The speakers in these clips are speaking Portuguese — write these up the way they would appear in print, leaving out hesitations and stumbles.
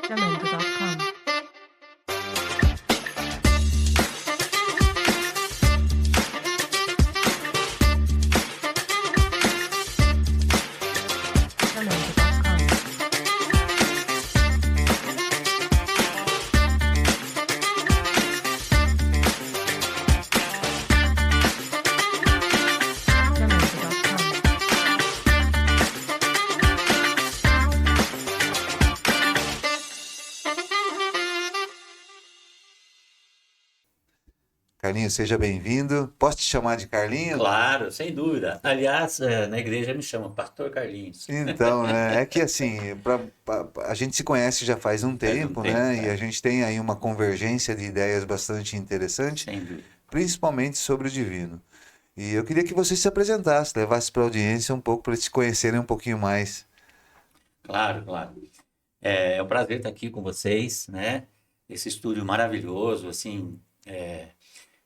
Jamendo.com. Carlinhos, seja bem-vindo. Posso te chamar de Carlinhos? Claro, sem dúvida. Aliás, na igreja me chama Pastor Carlinhos. Então, né? É que assim, a gente se conhece já faz um Faz um tempo, tempo, né? E a gente tem aí uma convergência de ideias bastante interessante, sem dúvida. principalmente sobre o divino. E eu queria que você se apresentasse, levasse para a audiência um pouco para eles te conhecerem um pouquinho mais. Claro, claro. É um prazer estar aqui com vocês, né? Esse estúdio maravilhoso, assim,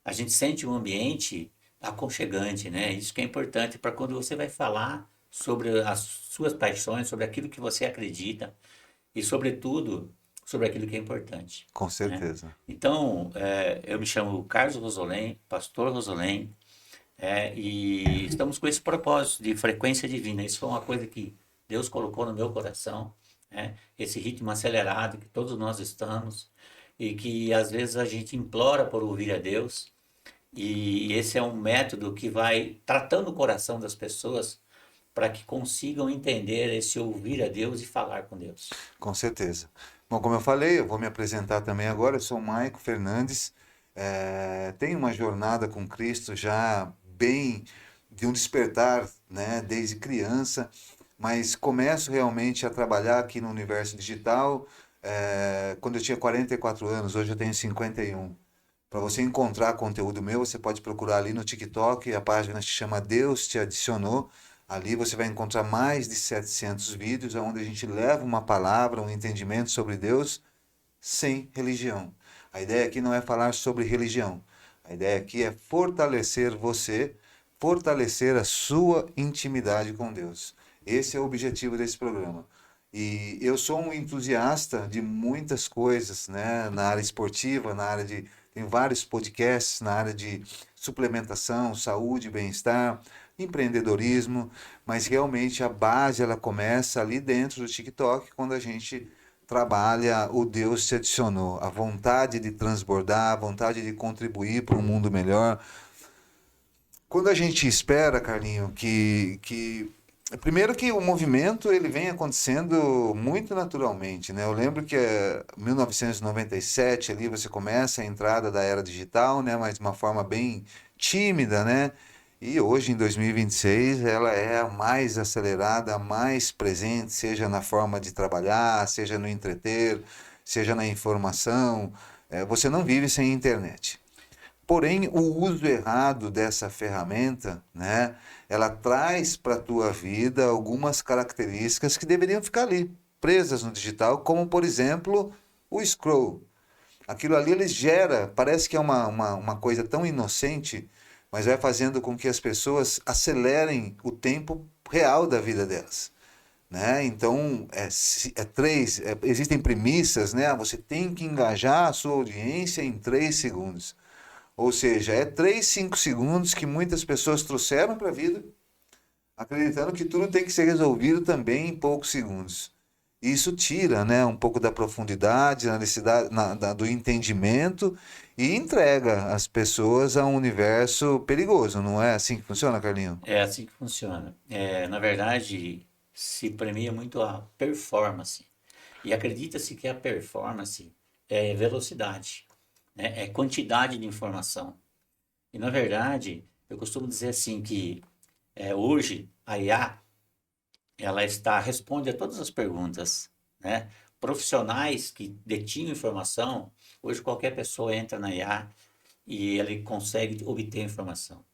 a gente sente um ambiente aconchegante, né? Isso que é importante para quando você vai falar sobre as suas paixões, sobre aquilo que você acredita e, sobretudo, sobre aquilo que é importante, Com né? certeza. Então, eu me chamo Carlos Rosolém, Pastor Rosolém, e estamos com esse propósito de frequência divina. Isso foi uma coisa que Deus colocou no meu coração, né? Esse ritmo acelerado que todos nós estamos e que às vezes a gente implora por ouvir a Deus. E esse é um método que vai tratando o coração das pessoas para que consigam entender esse ouvir a Deus e falar com Deus. Com certeza. Bom, como eu falei, eu vou me apresentar também agora. Eu sou o Maico Fernandes. Tenho uma jornada com Cristo já bem de um despertar, né, desde criança, mas começo realmente a trabalhar aqui no universo digital quando eu tinha 44 anos. Hoje eu tenho 51. Para você encontrar conteúdo meu, você pode procurar ali no TikTok, a página se chama Deus Te Adicionou. Ali você vai encontrar mais de 700 vídeos onde a gente leva uma palavra, um entendimento sobre Deus sem religião. A ideia aqui não é falar sobre religião. A ideia aqui é fortalecer você, fortalecer a sua intimidade com Deus. Esse é o objetivo desse programa. E eu sou um entusiasta de muitas coisas, né? Na área esportiva, na área de... Tem vários podcasts na área de suplementação, saúde, bem-estar, empreendedorismo, mas realmente a base ela começa ali dentro do TikTok, quando a gente trabalha o Deus te adicionou, a vontade de transbordar, a vontade de contribuir para um mundo melhor. Quando a gente espera, Carlinho, primeiro que o movimento ele vem acontecendo muito naturalmente, né? Eu lembro que em 1997 ali você começa a entrada da era digital, né? Mas de uma forma bem tímida, né? E hoje, em 2026, ela é a mais acelerada, a mais presente, seja na forma de trabalhar, seja no entreter, seja na informação. Você não vive sem internet. Porém, o uso errado dessa ferramenta, né, ela traz para a tua vida algumas características que deveriam ficar ali, presas no digital, como, por exemplo, o scroll. Aquilo ali ele gera, parece que é uma coisa tão inocente, mas vai fazendo com que as pessoas acelerem o tempo real da vida delas. Né? Então, existem premissas, né? Você tem que engajar a sua audiência em 3 segundos. Ou seja, 3, 5 segundos que muitas pessoas trouxeram para a vida, acreditando que tudo tem que ser resolvido também em poucos segundos. Isso tira, né, um pouco da profundidade, da necessidade, do entendimento e entrega as pessoas a um universo perigoso. Não é assim que funciona, Carlinho? É assim que funciona. Na verdade, se premia muito a performance. E acredita-se que a performance é velocidade, né? É quantidade de informação. E na verdade, eu costumo dizer assim que hoje a IA ela responde a todas as perguntas, né? Profissionais que detinham informação, hoje qualquer pessoa entra na IA e ele consegue obter informação.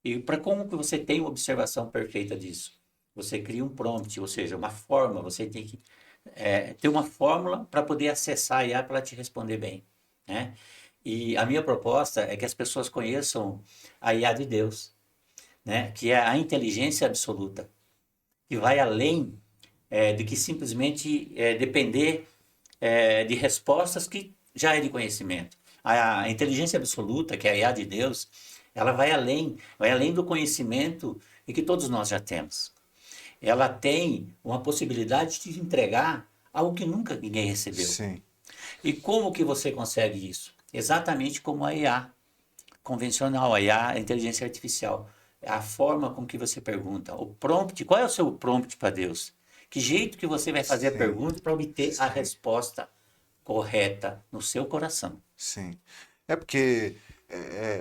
E para como que você tem uma observação perfeita disso? Você cria um prompt, ou seja, uma forma, você tem que ter uma fórmula para poder acessar a IA para ela te responder bem, né? E a minha proposta é que as pessoas conheçam a IA de Deus, né? Que é a inteligência absoluta, que vai além de que simplesmente depender de respostas que já é de conhecimento. A inteligência absoluta, que é a IA de Deus, ela vai além do conhecimento e que todos nós já temos. Ela tem uma possibilidade de te entregar algo que nunca ninguém recebeu. Sim. E como que você consegue isso? Exatamente como a IA convencional, a IA, a inteligência artificial. A forma com que você pergunta, o prompt, qual é o seu prompt para Deus? Que jeito que você vai fazer a Sim. pergunta para obter a Sim. resposta correta no seu coração? Sim. É porque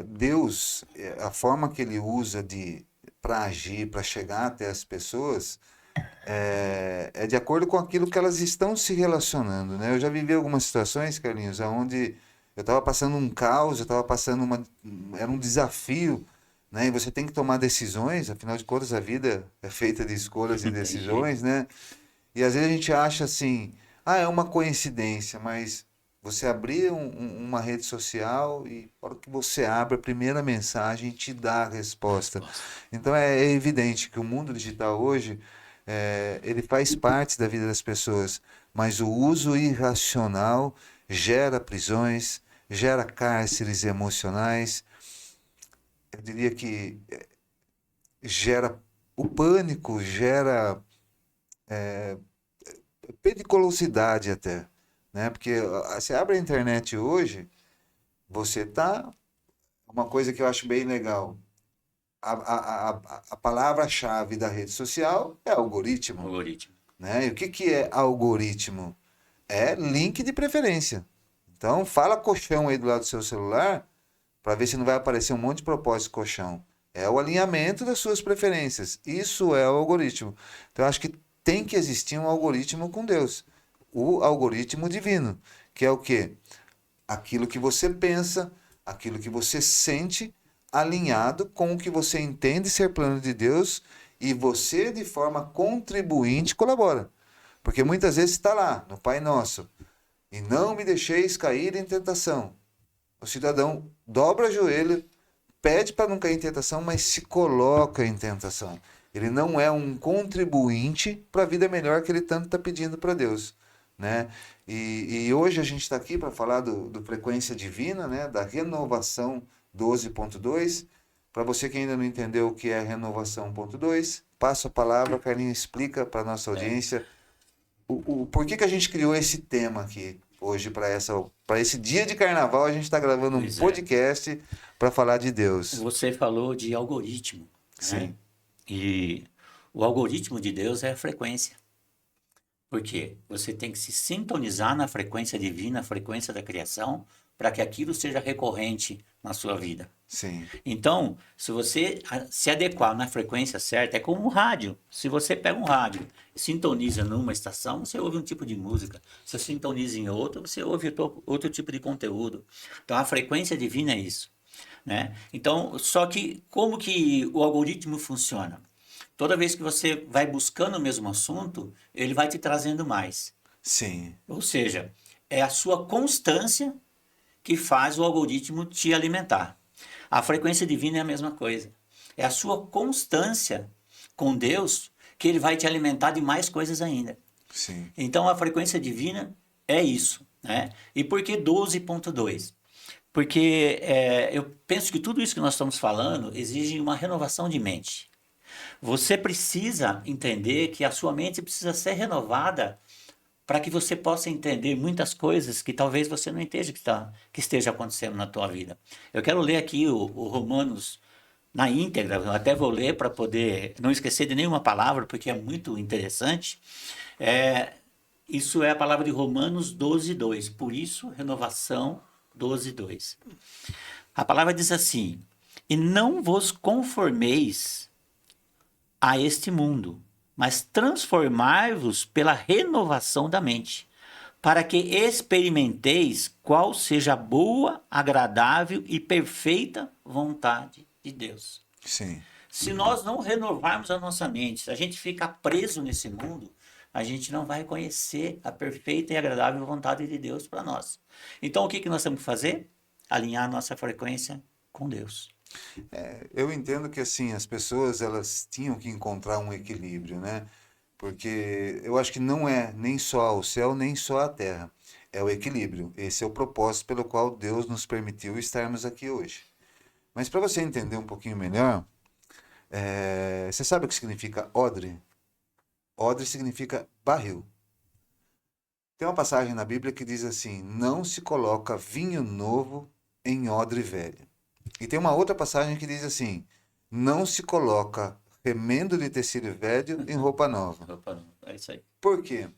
Deus, a forma que ele usa para agir, para chegar até as pessoas, é de acordo com aquilo que elas estão se relacionando, né? Eu já vivi algumas situações, Carlinhos, onde eu estava passando um caos, eu estava passando era um desafio, né? E você tem que tomar decisões, afinal de contas a vida é feita de escolhas e Não tem jeito. decisões, né? E às vezes a gente acha assim, é uma coincidência, mas você abrir uma rede social e na hora que você abre a primeira mensagem te dá a resposta. Resposta. Então é evidente que o mundo digital hoje ele faz parte da vida das pessoas, mas o uso irracional gera prisões, gera cárceres emocionais, eu diria que gera o pânico, gera periculosidade até, né? Porque você abre a internet hoje, você tá uma coisa que eu acho bem legal. A palavra-chave da rede social é algoritmo, Algoritmo. né? E o que é algoritmo? É link de preferência. Então, fala colchão aí do lado do seu celular para ver se não vai aparecer um monte de propósito de colchão. É o alinhamento das suas preferências. Isso é o algoritmo. Então, eu acho que tem que existir um algoritmo com Deus. O algoritmo divino, que é o quê? Aquilo que você pensa, aquilo que você sente, alinhado com o que você entende ser plano de Deus e você, de forma contribuinte, colabora. Porque muitas vezes está lá, no Pai Nosso, e não me deixeis cair em tentação. O cidadão dobra o joelho, pede para não cair em tentação, mas se coloca em tentação. Ele não é um contribuinte para a vida melhor que ele tanto está pedindo para Deus, né? E hoje a gente está aqui para falar do Frequência Divina, né? Da renovação 12.2. Para você que ainda não entendeu o que é renovação 1.2, passo a palavra, Carlinhos explica para a nossa É. audiência por que a gente criou esse tema aqui hoje para esse dia de carnaval. A gente está gravando um Pois é. podcast para falar de Deus. Você falou de algoritmo, né? Sim, E o algoritmo de Deus é a frequência. Por quê? Você tem que se sintonizar na frequência divina, a frequência da criação, para que aquilo seja recorrente na sua vida. sim, Então, se você se adequar na frequência certa, é como um rádio. Se você pega um rádio e sintoniza numa estação, você ouve um tipo de música. Se você sintoniza em outra, você ouve outro tipo de conteúdo. Então, a frequência divina é isso, né? Então, só que como que o algoritmo funciona? Toda vez que você vai buscando o mesmo assunto, ele vai te trazendo mais. sim, Ou seja, é a sua constância que faz o algoritmo te alimentar. A frequência divina é a mesma coisa. É a sua constância com Deus que ele vai te alimentar de mais coisas ainda. sim, Então a frequência divina é isso, né? E por que 12.2? Porque eu penso que tudo isso que nós estamos falando exige uma renovação de mente. Você precisa entender que a sua mente precisa ser renovada para que você possa entender muitas coisas que talvez você não esteja que esteja acontecendo na tua vida. Eu quero ler aqui o Romanos na íntegra, eu até vou ler para poder não esquecer de nenhuma palavra, porque é muito interessante. É, isso é a palavra de Romanos 12:2. Por isso, renovação 12:2. A palavra diz assim: E não vos conformeis a este mundo, mas transformai-vos pela renovação da mente, para que experimenteis qual seja a boa, agradável e perfeita vontade de Deus. sim. Se nós não renovarmos a nossa mente, se a gente ficar preso nesse mundo, a gente não vai conhecer a perfeita e agradável vontade de Deus para nós. Então, o que nós temos que fazer? Alinhar a nossa frequência com Deus. Eu entendo que assim as pessoas elas tinham que encontrar um equilíbrio, né? Porque eu acho que não é nem só o céu, nem só a terra. É o equilíbrio. Esse é o propósito pelo qual Deus nos permitiu estarmos aqui hoje. Mas para você entender um pouquinho melhor, você sabe o que significa odre? Odre significa barril. Tem uma passagem na Bíblia que diz assim: não se coloca vinho novo em odre velho. E tem uma outra passagem que diz assim: não se coloca remendo de tecido velho em roupa nova. Opa, é isso aí. Por quê?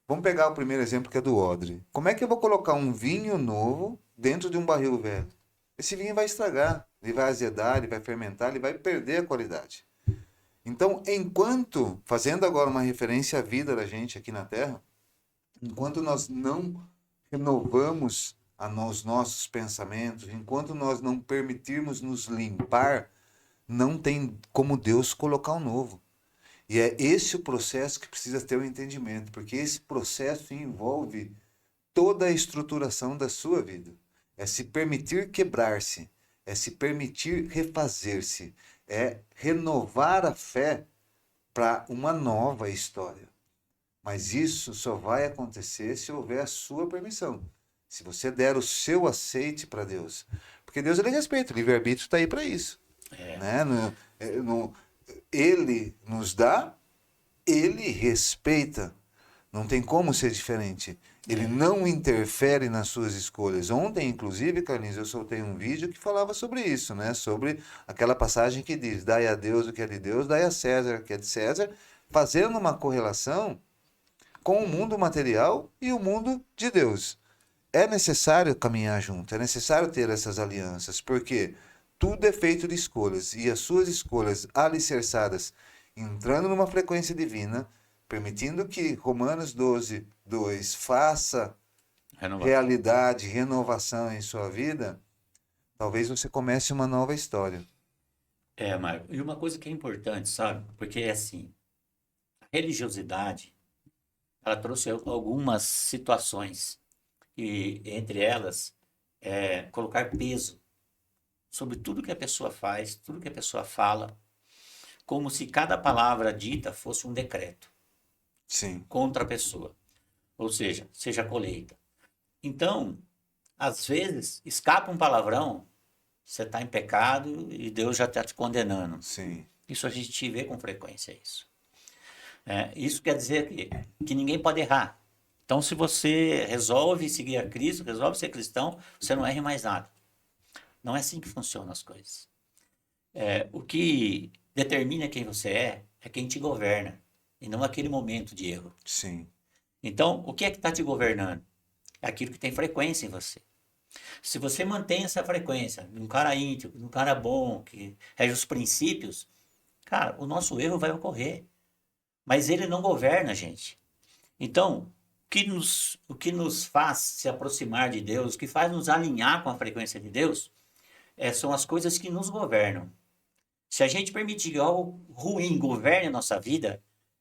Vamos pegar o primeiro exemplo que é do odre. Como é que eu vou colocar um vinho novo dentro de um barril velho? Esse vinho vai estragar, ele vai azedar, ele vai fermentar, ele vai perder a qualidade. Então, enquanto, fazendo agora uma referência à vida da gente aqui na Terra, enquanto nós não renovamos os nossos pensamentos, enquanto nós não permitirmos nos limpar, não tem como Deus colocar um novo. E é esse o processo que precisa ter o entendimento, porque esse processo envolve toda a estruturação da sua vida. É se permitir quebrar-se, é se permitir refazer-se, é renovar a fé para uma nova história. Mas isso só vai acontecer se houver a sua permissão. Se você der o seu aceite para Deus. Porque Deus ele respeita, o livre-arbítrio está aí para isso. Né? Ele nos dá, ele respeita. Não tem como ser diferente. Ele não interfere nas suas escolhas. Ontem, inclusive, Carlinhos, eu soltei um vídeo que falava sobre isso, né? Sobre aquela passagem que diz: dai a Deus o que é de Deus, dai a César o que é de César, fazendo uma correlação com o mundo material e o mundo de Deus. É necessário caminhar junto, é necessário ter essas alianças, porque tudo é feito de escolhas, e as suas escolhas alicerçadas, entrando numa frequência divina, permitindo que Romanos 12, 2 faça realidade, renovação em sua vida, talvez você comece uma nova história. Marco, e uma coisa que é importante, sabe? Porque é assim, a religiosidade, ela trouxe algumas situações, e entre elas, colocar peso sobre tudo que a pessoa faz, tudo que a pessoa fala, como se cada palavra dita fosse um decreto. Sim. Contra a pessoa. Ou seja colheita. Então, às vezes, escapa um palavrão, você está em pecado e Deus já está te condenando. Sim. Isso a gente vê com frequência, isso. Isso quer dizer que ninguém pode errar. Então, se você resolve seguir a Cristo, resolve ser cristão, você não erra em mais nada. Não é assim que funcionam as coisas. O que determina quem você é quem te governa, e não aquele momento de erro. Sim. Então, o que é que está te governando? É aquilo que tem frequência em você. Se você mantém essa frequência, de um cara íntegro, de um cara bom, que rege os princípios, cara, o nosso erro vai ocorrer. Mas ele não governa a gente. Então, o que nos faz se aproximar de Deus, o que faz nos alinhar com a frequência de Deus, são as coisas que nos governam. Se a gente permitir que algo ruim governe a nossa vida,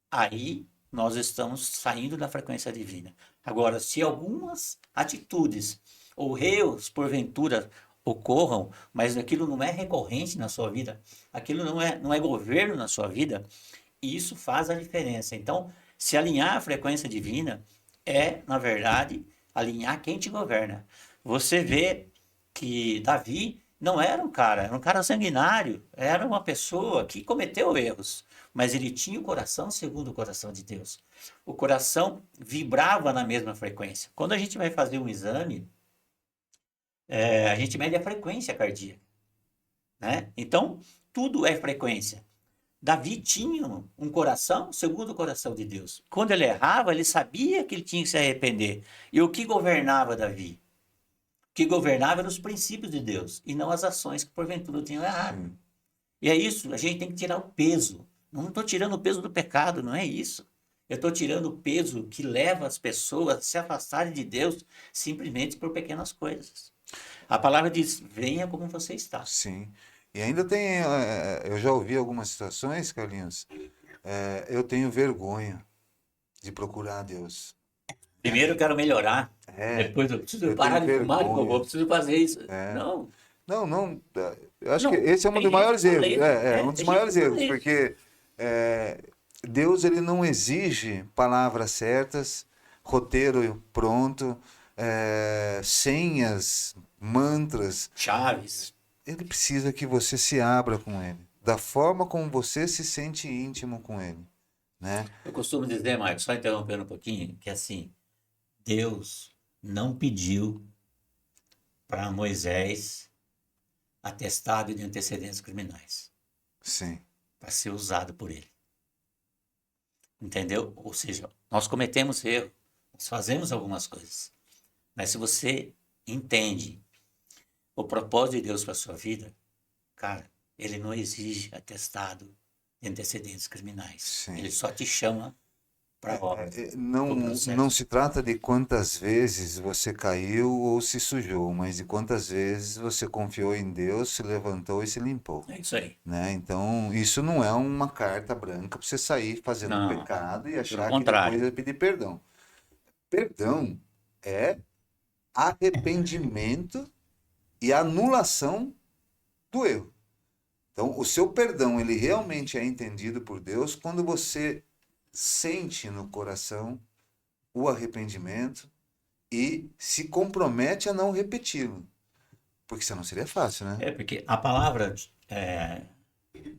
aí nós estamos saindo da frequência divina. Agora, se algumas atitudes ou erros, porventura, ocorram, mas aquilo não é recorrente na sua vida, aquilo não é governo na sua vida, isso faz a diferença. Então, se alinhar à frequência divina na verdade, alinhar quem te governa. Você vê que Davi não era um cara sanguinário, era uma pessoa que cometeu erros, mas ele tinha o coração segundo o coração de Deus. O coração vibrava na mesma frequência. Quando a gente vai fazer um exame, a gente mede a frequência cardíaca, né? Então, tudo é frequência. Davi tinha um coração segundo o coração de Deus. Quando ele errava, ele sabia que ele tinha que se arrepender. E o que governava Davi? O que governava eram os princípios de Deus e não as ações que porventura tinham errado. E é isso, a gente tem que tirar o peso. Não estou tirando o peso do pecado, não é isso. Eu estou tirando o peso que leva as pessoas a se afastarem de Deus simplesmente por pequenas coisas. A palavra diz, venha como você está. Sim. E ainda tem, eu já ouvi algumas situações, Carlinhos, eu tenho vergonha de procurar a Deus. Primeiro eu quero melhorar, depois eu preciso parar de fumar, eu preciso fazer isso. Não. Não, eu acho que esse é um dos maiores erros. Um dos maiores erros, porque Deus ele não exige palavras certas, roteiro pronto, senhas, mantras. Chaves. Ele precisa que você se abra com ele, da forma como você se sente íntimo com ele, né? Eu costumo dizer, Marcos, só interrompendo um pouquinho, que assim, Deus não pediu para Moisés atestado de antecedentes criminais Sim. para ser usado por ele. Entendeu? Ou seja, nós cometemos erro, nós fazemos algumas coisas. Mas se você entende o propósito de Deus para sua vida, cara, ele não exige atestado de antecedentes criminais. Sim. Ele só te chama para a obra. Não se trata de quantas vezes você caiu ou se sujou, mas de quantas vezes você confiou em Deus, se levantou e se limpou. É isso aí. Né? Então, isso não é uma carta branca para você sair fazendo Não, pecado e achar que contrário. depois vai pedir perdão. Perdão é arrependimento e anulação do erro. Então, o seu perdão, ele realmente é entendido por Deus quando você sente no coração o arrependimento e se compromete a não repeti-lo. Porque senão seria fácil, né? É porque a palavra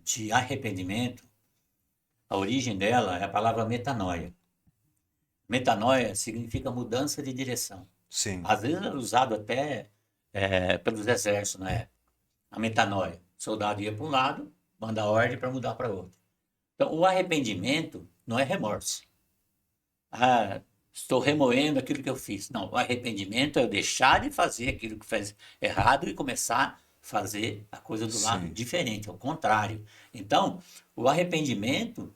de arrependimento, a origem dela é a palavra metanoia. Metanoia significa mudança de direção. Sim. Às vezes era usado até pelos exércitos na época. A metanoia. O soldado ia para um lado, manda ordem para mudar para outro. Então, o arrependimento não é remorso. Ah, estou remoendo aquilo que eu fiz. Não, o arrependimento é eu deixar de fazer aquilo que fez errado e começar a fazer a coisa do lado diferente, ao contrário. Então, o arrependimento,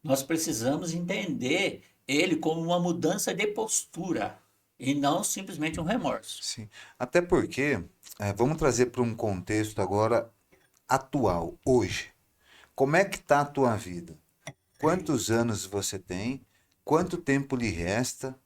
nós precisamos entender ele como uma mudança de postura e não simplesmente um remorso. Sim. Até porque, vamos trazer para um contexto agora atual, hoje. Como é que está a tua vida? Quantos anos você tem? Quanto tempo lhe resta?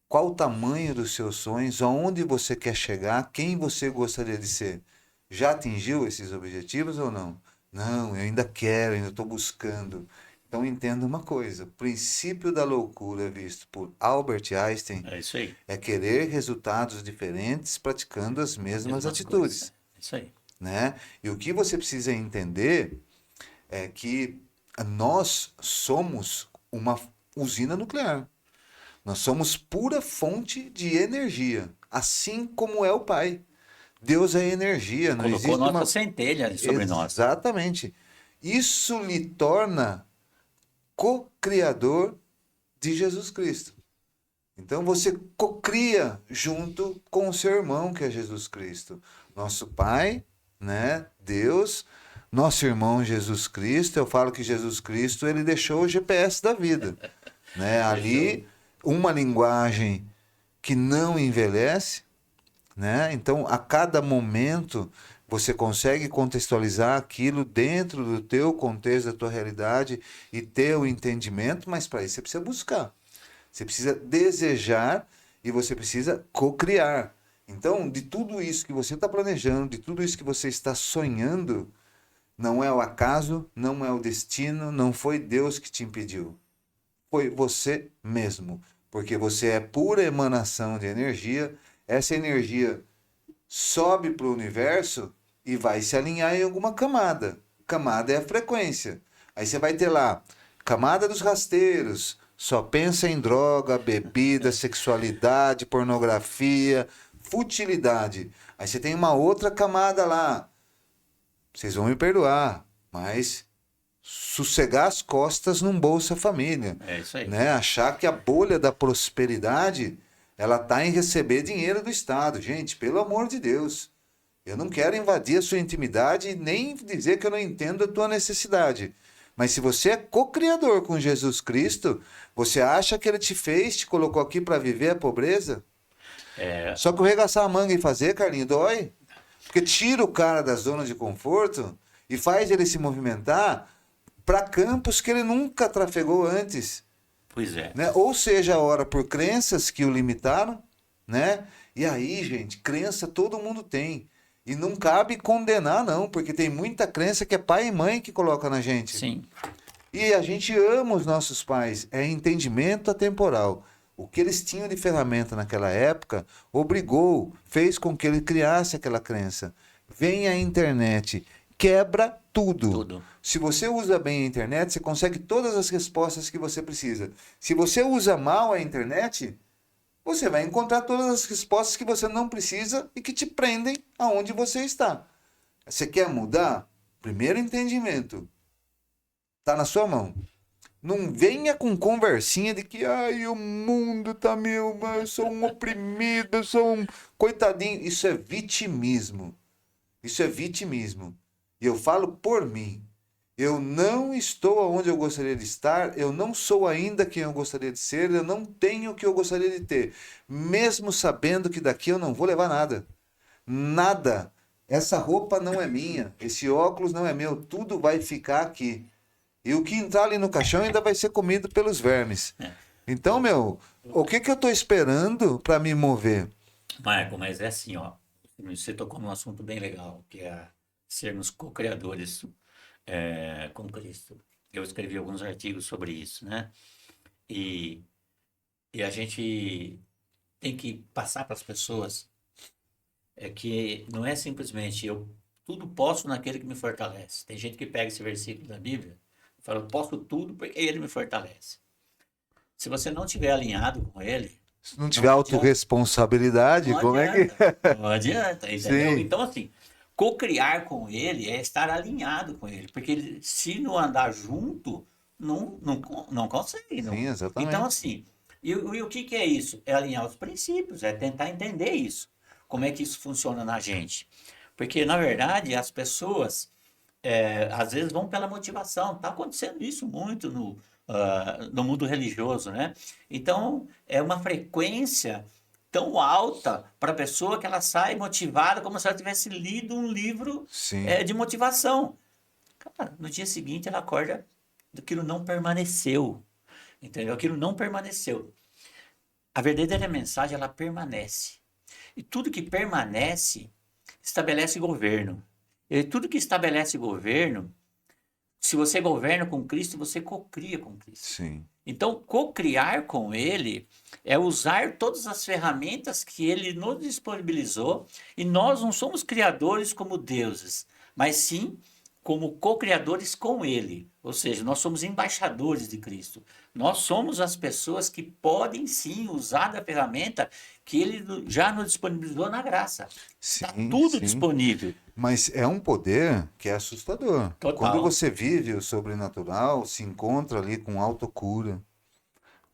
Qual o tamanho dos seus sonhos? Aonde você quer chegar? Quem você gostaria de ser? Já atingiu esses objetivos ou não? Não, eu ainda quero, ainda estou buscando. Então entenda uma coisa, o princípio da loucura visto por Albert Einstein É isso aí. é querer resultados diferentes praticando as mesmas atitudes. Coisas. É isso aí. Né? E o que você precisa entender é que nós somos uma usina nuclear. Nós somos pura fonte de energia, assim como é o Pai. Deus é energia, não Colocou existe nossa centelha sobre nós. Exatamente. Isso lhe torna co-criador de Jesus Cristo. Então você cocria junto com o seu irmão, que é Jesus Cristo. Nosso Pai, né? Deus, nosso irmão Jesus Cristo. Eu falo que Jesus Cristo, ele deixou o GPS da vida, né? Ali uma linguagem que não envelhece, né? Então, a cada momento você consegue contextualizar aquilo dentro do teu contexto, da tua realidade e ter o entendimento, mas para isso você precisa buscar. Você precisa desejar e você precisa co-criar. Então, de tudo isso que você está planejando, de tudo isso que você está sonhando, não é o acaso, não é o destino, não foi Deus que te impediu. Foi você mesmo. Porque você é pura emanação de energia. Essa energia sobe para o universo e vai se alinhar em alguma camada. Camada é a frequência. Aí você vai ter lá, camada dos rasteiros, só pensa em droga, bebida, sexualidade, pornografia, futilidade. Aí você tem uma outra camada lá. Vocês vão me perdoar, mas sossegar as costas num Bolsa Família. É isso aí. Né? Achar que a bolha da prosperidade ela está em receber dinheiro do Estado. Gente, pelo amor de Deus, eu não quero invadir a sua intimidade e nem dizer que eu não entendo a tua necessidade. Mas se você é co-criador com Jesus Cristo, você acha que ele te fez, te colocou aqui para viver a pobreza? Só que o regaçar a manga e fazer, Carlinhos, dói. Porque tira o cara da zona de conforto e faz ele se movimentar para campos que ele nunca trafegou antes. Pois é. Né? Ou seja, ora por crenças que o limitaram, né? E aí, gente, crença todo mundo tem. E não cabe condenar, não, porque tem muita crença que é pai e mãe que coloca na gente. Sim. E a gente ama os nossos pais, é entendimento atemporal. O que eles tinham de ferramenta naquela época fez com que ele criasse aquela crença. Vem a internet, quebra tudo. Tudo. Se você usa bem a internet, você consegue todas as respostas que você precisa. Se você usa mal a internet, você vai encontrar todas as respostas que você não precisa e que te prendem aonde você está. Você quer mudar? Primeiro entendimento. Está na sua mão. Não venha com conversinha de que ai, o mundo tá meu, eu sou um oprimido, eu sou um coitadinho. Isso é vitimismo. Isso é vitimismo. E eu falo por mim. Eu não estou onde eu gostaria de estar, eu não sou ainda quem eu gostaria de ser, eu não tenho o que eu gostaria de ter. Mesmo sabendo que daqui eu não vou levar nada. Nada. Essa roupa não é minha, esse óculos não é meu, tudo vai ficar aqui. E o que entrar ali no caixão ainda vai ser comido pelos vermes. Então, o que eu estou esperando para me mover? Marco, mas é assim, ó. Você tocou num assunto bem legal, que é sermos co-criadores com Cristo. Eu escrevi alguns artigos sobre isso, né? E a gente tem que passar para as pessoas que não é simplesmente eu tudo posso naquele que me fortalece. Tem gente que pega esse versículo da Bíblia e fala, eu posso tudo porque ele me fortalece. Se você não estiver alinhado com ele, se não tiver autorresponsabilidade, como é que... Não adianta, entendeu? Sim. Então, assim, co-criar com ele é estar alinhado com ele, porque ele, se não andar junto, não consegue. Não. Sim, exatamente. Então, assim, e o que é isso? É alinhar os princípios, é tentar entender isso. Como é que isso funciona na gente? Porque, na verdade, as pessoas, às vezes, vão pela motivação. Está acontecendo isso muito no mundo religioso, né? Então, é uma frequência tão alta para a pessoa que ela sai motivada como se ela tivesse lido um livro de motivação. Cara, no dia seguinte ela acorda, aquilo não permaneceu, entendeu? Aquilo não permaneceu. A verdadeira mensagem, ela permanece. E tudo que permanece estabelece governo. E tudo que estabelece governo, se você governa com Cristo, você cocria com Cristo. Sim. Então, cocriar com Ele é usar todas as ferramentas que Ele nos disponibilizou, e nós não somos criadores como deuses, mas sim como co-criadores com Ele. Ou seja, nós somos embaixadores de Cristo. Nós somos as pessoas que podem sim usar da ferramenta que Ele já nos disponibilizou na graça. Está tudo disponível. Mas é um poder que é assustador. Total. Quando você vive o sobrenatural, se encontra ali com autocura,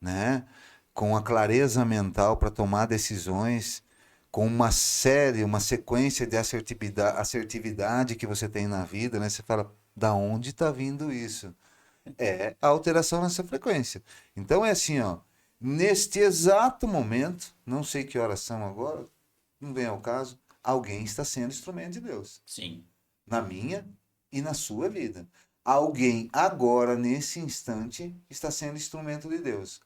né? Com a clareza mental para tomar decisões, com uma sequência de assertividade que você tem na vida, né? Você fala, da onde está vindo isso? É a alteração nessa frequência. Então é assim, ó, neste exato momento, não sei que horas são agora, não vem ao caso, alguém está sendo instrumento de Deus. Sim. Na minha e na sua vida. Alguém agora, nesse instante, está sendo instrumento de Deus.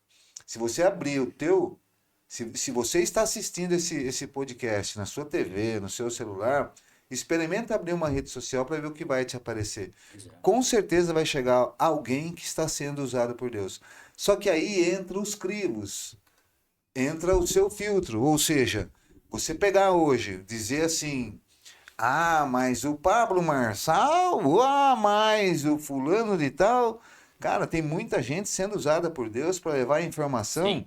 Se você abrir o teu... Se você está assistindo esse podcast na sua TV, no seu celular, experimenta abrir uma rede social para ver o que vai te aparecer. Exato. Com certeza vai chegar alguém que está sendo usado por Deus. Só que aí entra os crivos. Entra o seu filtro. Ou seja, você pegar hoje, dizer assim... Ah, mas o Pablo Marçal, mas o fulano de tal... Cara, tem muita gente sendo usada por Deus para levar informação... Sim.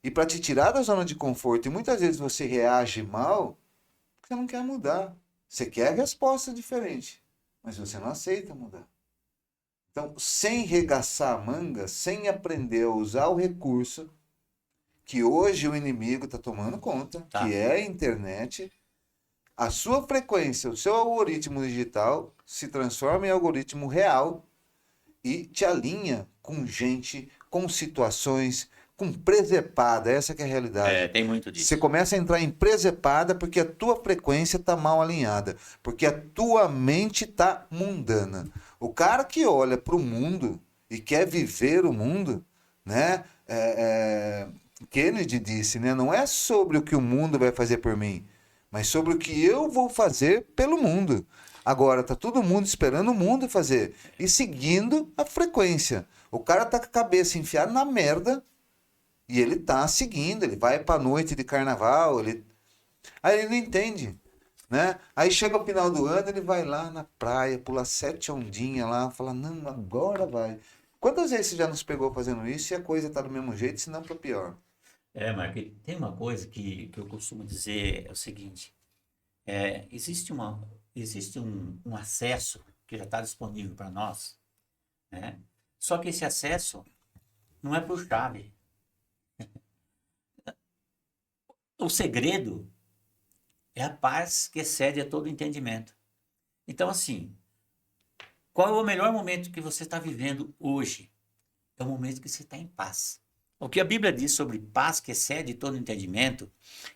E para te tirar da zona de conforto, e muitas vezes você reage mal, porque você não quer mudar. Você quer resposta diferente, mas você não aceita mudar. Então, sem regaçar a manga, sem aprender a usar o recurso que hoje o inimigo está tomando conta, que é a internet, a sua frequência, o seu algoritmo digital se transforma em algoritmo real e te alinha com gente, com situações, com presepada, essa que é a realidade. Tem muito disso. Você começa a entrar em presepada porque a tua frequência está mal alinhada, porque a tua mente está mundana. O cara que olha para o mundo e quer viver o mundo, né? Kennedy disse, né? Não é sobre o que o mundo vai fazer por mim, mas sobre o que eu vou fazer pelo mundo. Agora, tá todo mundo esperando o mundo fazer e seguindo a frequência. O cara tá com a cabeça enfiada na merda e ele tá seguindo, ele vai pra noite de carnaval, aí ele não entende, né? Aí chega o final do ano, ele vai lá na praia, pula 7 ondinhas lá, fala, não, agora vai. Quantas vezes você já nos pegou fazendo isso e a coisa tá do mesmo jeito, se não para pior? Marco, tem uma coisa que eu costumo dizer, é o seguinte, existe um acesso que já está disponível para nós, né? Só que esse acesso não é por chave. O segredo é a paz que excede a todo entendimento. Então, assim, qual é o melhor momento que você está vivendo hoje? É o momento que você está em paz. O que a Bíblia diz sobre paz que excede todo entendimento,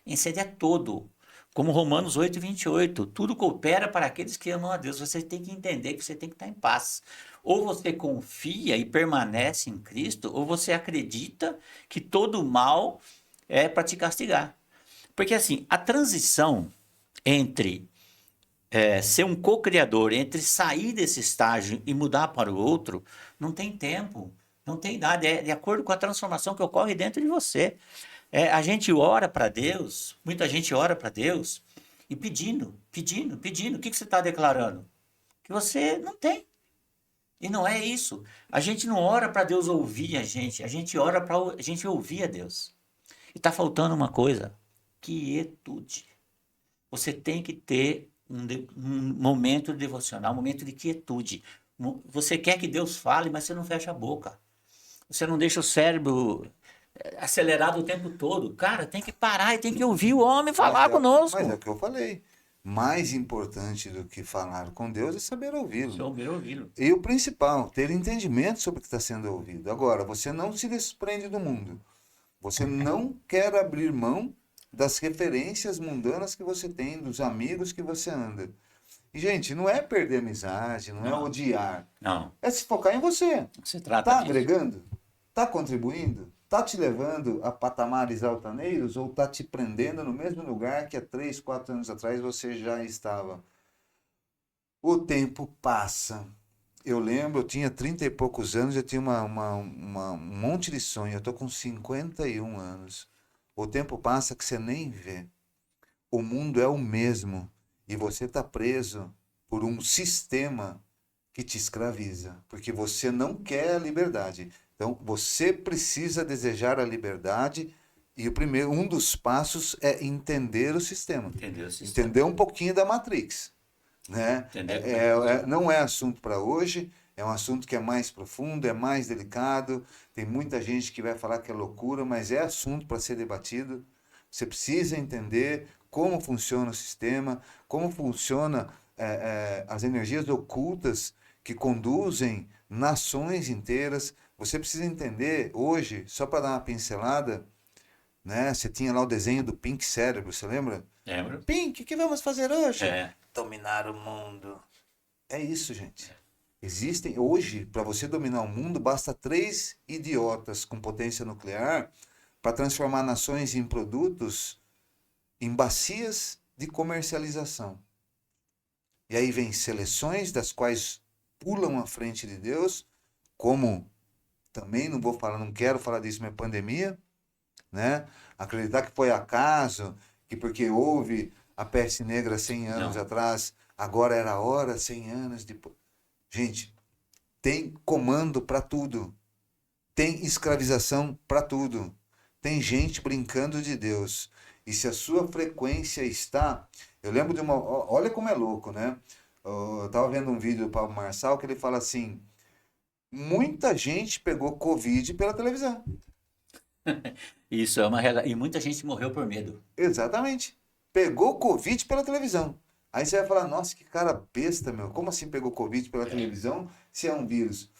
excede a todo. Como Romanos 8:28, tudo coopera para aqueles que amam a Deus. Você tem que entender que você tem que estar em paz. Ou você confia e permanece em Cristo, ou você acredita que todo mal é para te castigar. Porque assim, a transição entre ser um co-criador, entre sair desse estágio e mudar para o outro, não tem tempo, não tem idade, é de acordo com a transformação que ocorre dentro de você. A gente ora para Deus, muita gente ora para Deus e pedindo, pedindo, pedindo. O que você está declarando? Que você não tem. E não é isso. A gente não ora para Deus ouvir a gente ora para a gente ouvir a Deus. E está faltando uma coisa: quietude. Você tem que ter um momento devocional, um momento de quietude. Você quer que Deus fale, mas você não fecha a boca. Você não deixa o cérebro acelerado o tempo todo. Cara, tem que parar e tem que ouvir o homem falar Mas é o conosco. que eu falei. Mais importante do que falar com Deus é saber ouvi-lo. Saber ouvi-lo. E o principal, ter entendimento sobre o que está sendo ouvido. Agora, você não se desprende do mundo. Você não quer abrir mão das referências mundanas que você tem, dos amigos que você anda. E, gente, não é perder amizade, não é Não, odiar. não. É se focar em você. Se trata Tá disso. agregando? Tá contribuindo? Tá te levando a patamares altaneiros ou tá te prendendo no mesmo lugar que há 3, 4 anos atrás você já estava? O tempo passa. Eu lembro, eu tinha 30 e poucos anos, eu tinha um monte de sonho. Eu tô com 51 anos. O tempo passa que você nem vê. O mundo é o mesmo e você está preso por um sistema que te escraviza, porque você não quer a liberdade. Então, você precisa desejar a liberdade e um dos passos é entender o sistema. Entendeu o sistema. Entender um pouquinho da Matrix, né? Não é assunto para hoje, é um assunto que é mais profundo, é mais delicado, tem muita gente que vai falar que é loucura, mas é assunto para ser debatido. Você precisa entender como funciona o sistema, como funciona as energias ocultas que conduzem nações inteiras. Você precisa entender hoje, só para dar uma pincelada, né? Você tinha lá o desenho do Pink Cérebro, você lembra? Lembra? Pink, o que vamos fazer hoje? É. Dominar o mundo. É isso, gente. Existem hoje, para você dominar o mundo, basta 3 idiotas com potência nuclear para transformar nações em produtos, em bacias de comercialização. E aí vem seleções das quais pulam à frente de Deus, como também não quero falar disso, mas pandemia, né? Acreditar que foi acaso, que porque houve a peste negra 100 anos atrás, agora era a hora, 100 anos depois. Gente, tem comando para tudo. Tem escravização para tudo. Tem gente brincando de Deus. E se a sua frequência está... Eu lembro de uma... Olha como é louco, né? Eu estava vendo um vídeo do Pablo Marçal que ele fala assim, muita gente pegou Covid pela televisão. Isso é uma realidade. E muita gente morreu por medo. Exatamente. Pegou Covid pela televisão. Aí você vai falar, nossa, que cara besta, meu. Como assim pegou Covid pela televisão se é um vírus?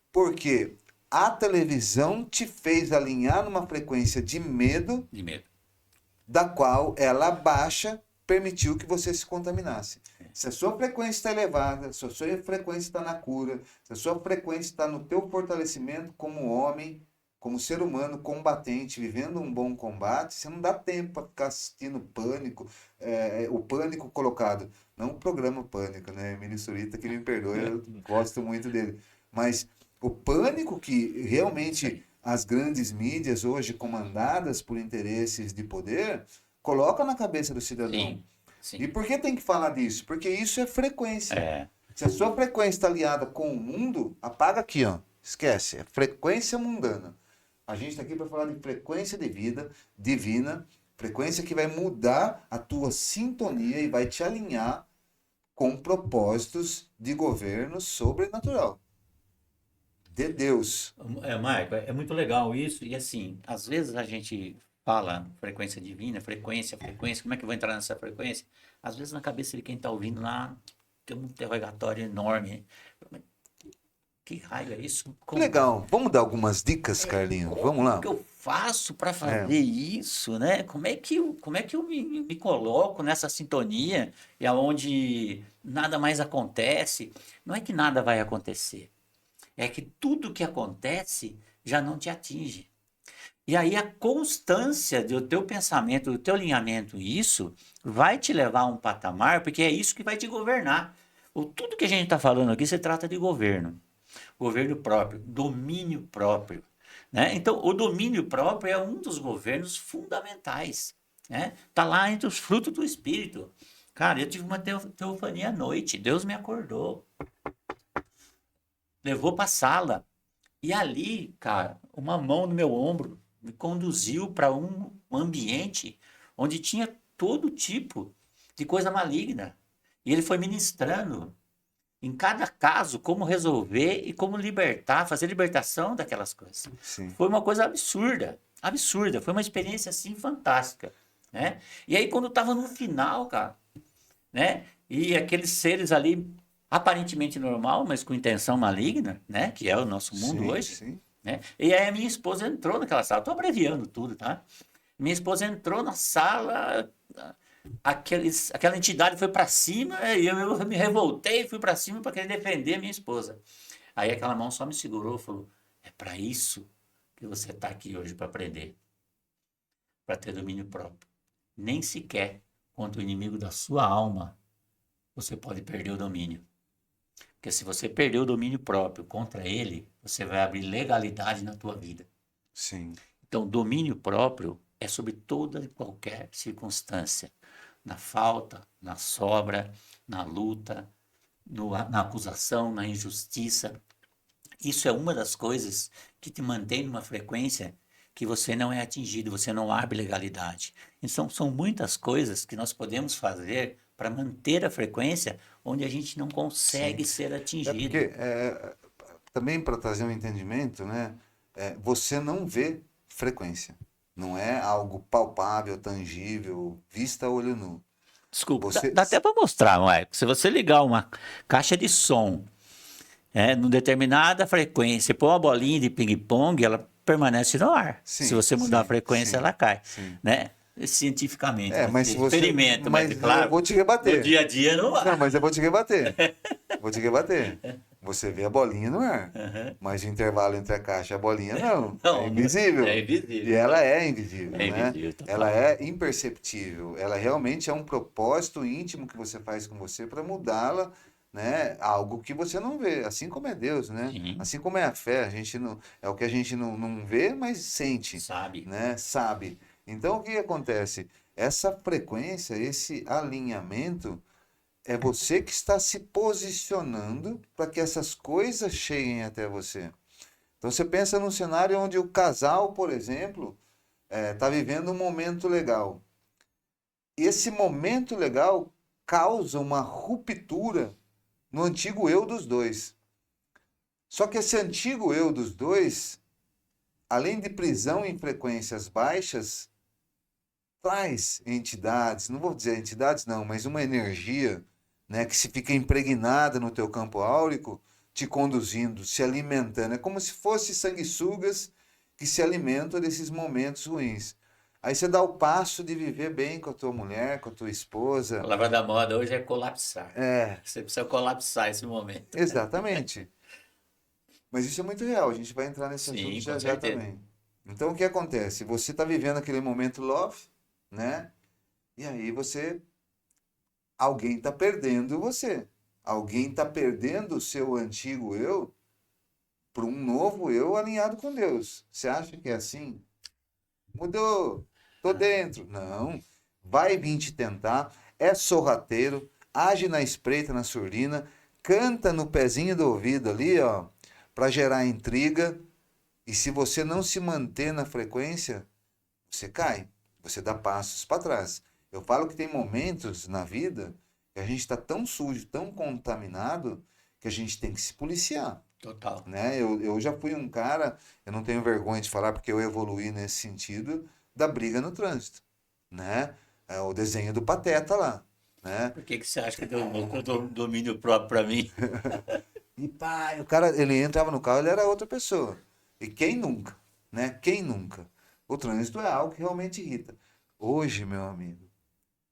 Porque a televisão te fez alinhar numa frequência de medo, da qual ela baixa, permitiu que você se contaminasse. Se a sua frequência está elevada, se a sua frequência está na cura, se a sua frequência está no teu fortalecimento como homem, como ser humano combatente, vivendo um bom combate, você não dá tempo para ficar assistindo Pânico, o Pânico colocado. Não o programa Pânico, né? Emílio Surita, que me perdoe, eu gosto muito dele. Mas o Pânico que realmente as grandes mídias hoje comandadas por interesses de poder coloca na cabeça do cidadão. Sim, E sim. por que tem que falar disso? Porque isso é frequência. É, Se a sua frequência está aliada com o mundo, apaga aqui, ó. Esquece. É frequência mundana. A gente está aqui para falar de frequência de vida divina, frequência que vai mudar a tua sintonia e vai te alinhar com propósitos de governo sobrenatural. De Deus. Marco, é muito legal isso. E assim, às vezes a gente fala frequência divina, frequência, como é que eu vou entrar nessa frequência? Às vezes na cabeça de quem está ouvindo lá tem um interrogatório enorme. Mas que raio é isso? Legal. Vamos dar algumas dicas, Carlinho? Vamos Como lá? que eu faço para É, fazer isso, né? Como é que eu me coloco nessa sintonia e aonde nada mais acontece? Não é que nada vai acontecer, é que tudo que acontece já não te atinge. E aí a constância do teu pensamento, do teu alinhamento, isso vai te levar a um patamar, porque é isso que vai te governar. Tudo que a gente está falando aqui se trata de governo próprio, domínio próprio, né? Então, o domínio próprio é um dos governos fundamentais, né? Tá lá entre os frutos do Espírito. Cara, eu tive uma teofania à noite, Deus me acordou, levou para a sala, e ali, cara, uma mão no meu ombro me conduziu para um ambiente onde tinha todo tipo de coisa maligna. E ele foi ministrando em cada caso como resolver e como libertar, fazer libertação daquelas coisas. sim. Foi uma coisa absurda, absurda. Foi uma experiência assim fantástica, né? E aí quando estava no final, cara, né? E aqueles seres ali aparentemente normal, mas com intenção maligna, né? Que é o nosso mundo Sim, hoje, sim. né? E aí a minha esposa entrou naquela sala. Estou abreviando tudo, tá? Minha esposa entrou na sala, aquela entidade foi para cima e eu me revoltei, fui para cima para querer defender a minha esposa. Aí aquela mão só me segurou e falou: é para isso que você está aqui hoje para aprender, para ter domínio próprio. Nem sequer contra o inimigo da sua alma você pode perder o domínio. Porque se você perder o domínio próprio contra ele, você vai abrir legalidade na tua vida. Sim. Então, domínio próprio é sobre toda e qualquer circunstância. Na falta, na sobra, na luta, na acusação, na injustiça. Isso é uma das coisas que te mantém numa frequência que você não é atingido, você não abre legalidade. Então, são muitas coisas que nós podemos fazer para manter a frequência onde a gente não Sim. consegue ser É atingido. porque, também para trazer um entendimento, né? Você não vê frequência. Não é algo palpável, tangível, vista a olho nu. Desculpa, dá, Você. dá até para mostrar, Marco. Se você ligar uma caixa de som numa determinada frequência, pôr uma bolinha de ping-pong, ela permanece no ar. Se Sim, você mudar a sim, frequência, sim, ela cai, sim. né? Cientificamente, né? Mas se você. Experimento, mas é Mas eu claro, vou te no rebater. dia a dia não Não, vai. mas eu vou te rebater. Vou te rebater. Você vê a bolinha no ar. Uhum. Mas o intervalo entre a caixa e a bolinha, não. É Não, é invisível. E invisível. ela é invisível, É né? invisível, Ela total. é imperceptível. Ela realmente é um propósito íntimo que você faz com você para mudá-la, né? Algo que você não vê. Assim como é Deus, né? Sim, Assim como é a fé. A gente não, é o que a gente não vê, mas sente, sabe? né? Sabe. Então, o que acontece? Essa frequência, esse alinhamento é você que está se posicionando para que essas coisas cheguem até você. Então você pensa num cenário onde o casal, por exemplo, está vivendo um momento legal. Esse momento legal causa uma ruptura no antigo eu dos dois. Só que esse antigo eu dos dois, além de prisão em frequências baixas, traz entidades, não vou dizer entidades não, mas uma energia, né, que se fica impregnada no teu campo áurico, te conduzindo, se alimentando. É como se fosse sanguessugas que se alimentam desses momentos ruins. Aí você dá o passo de viver bem com a tua mulher, com a tua A esposa. palavra da moda hoje é colapsar. É, Você precisa colapsar esse momento. exatamente. Mas isso é muito real, a gente vai entrar nesse assunto Sim, já com já certeza. também. Então, o que acontece? Você está vivendo aquele momento love, né? E aí alguém está perdendo você. Alguém está perdendo o seu antigo eu para um novo eu alinhado com Deus. Você acha que é assim? Mudou, tô dentro. Não, vai vir te tentar, é sorrateiro, age na espreita, na surdina, canta no pezinho do ouvido ali, ó, para gerar intriga. E se você não se manter na frequência, você cai, você dá passos para trás. Eu falo que tem momentos na vida que a gente está tão sujo, tão contaminado, que a gente tem que se policiar. Total. Né? Eu já fui um cara, eu não tenho vergonha de falar porque eu evoluí nesse sentido, da briga no trânsito. Né? É o desenho do Pateta lá. Né? Por que você acha que eu dou domínio próprio para mim? E pá, o cara, ele entrava no carro, ele era outra pessoa. E quem nunca? Né? Quem nunca? O trânsito é algo que realmente irrita. Hoje, meu amigo,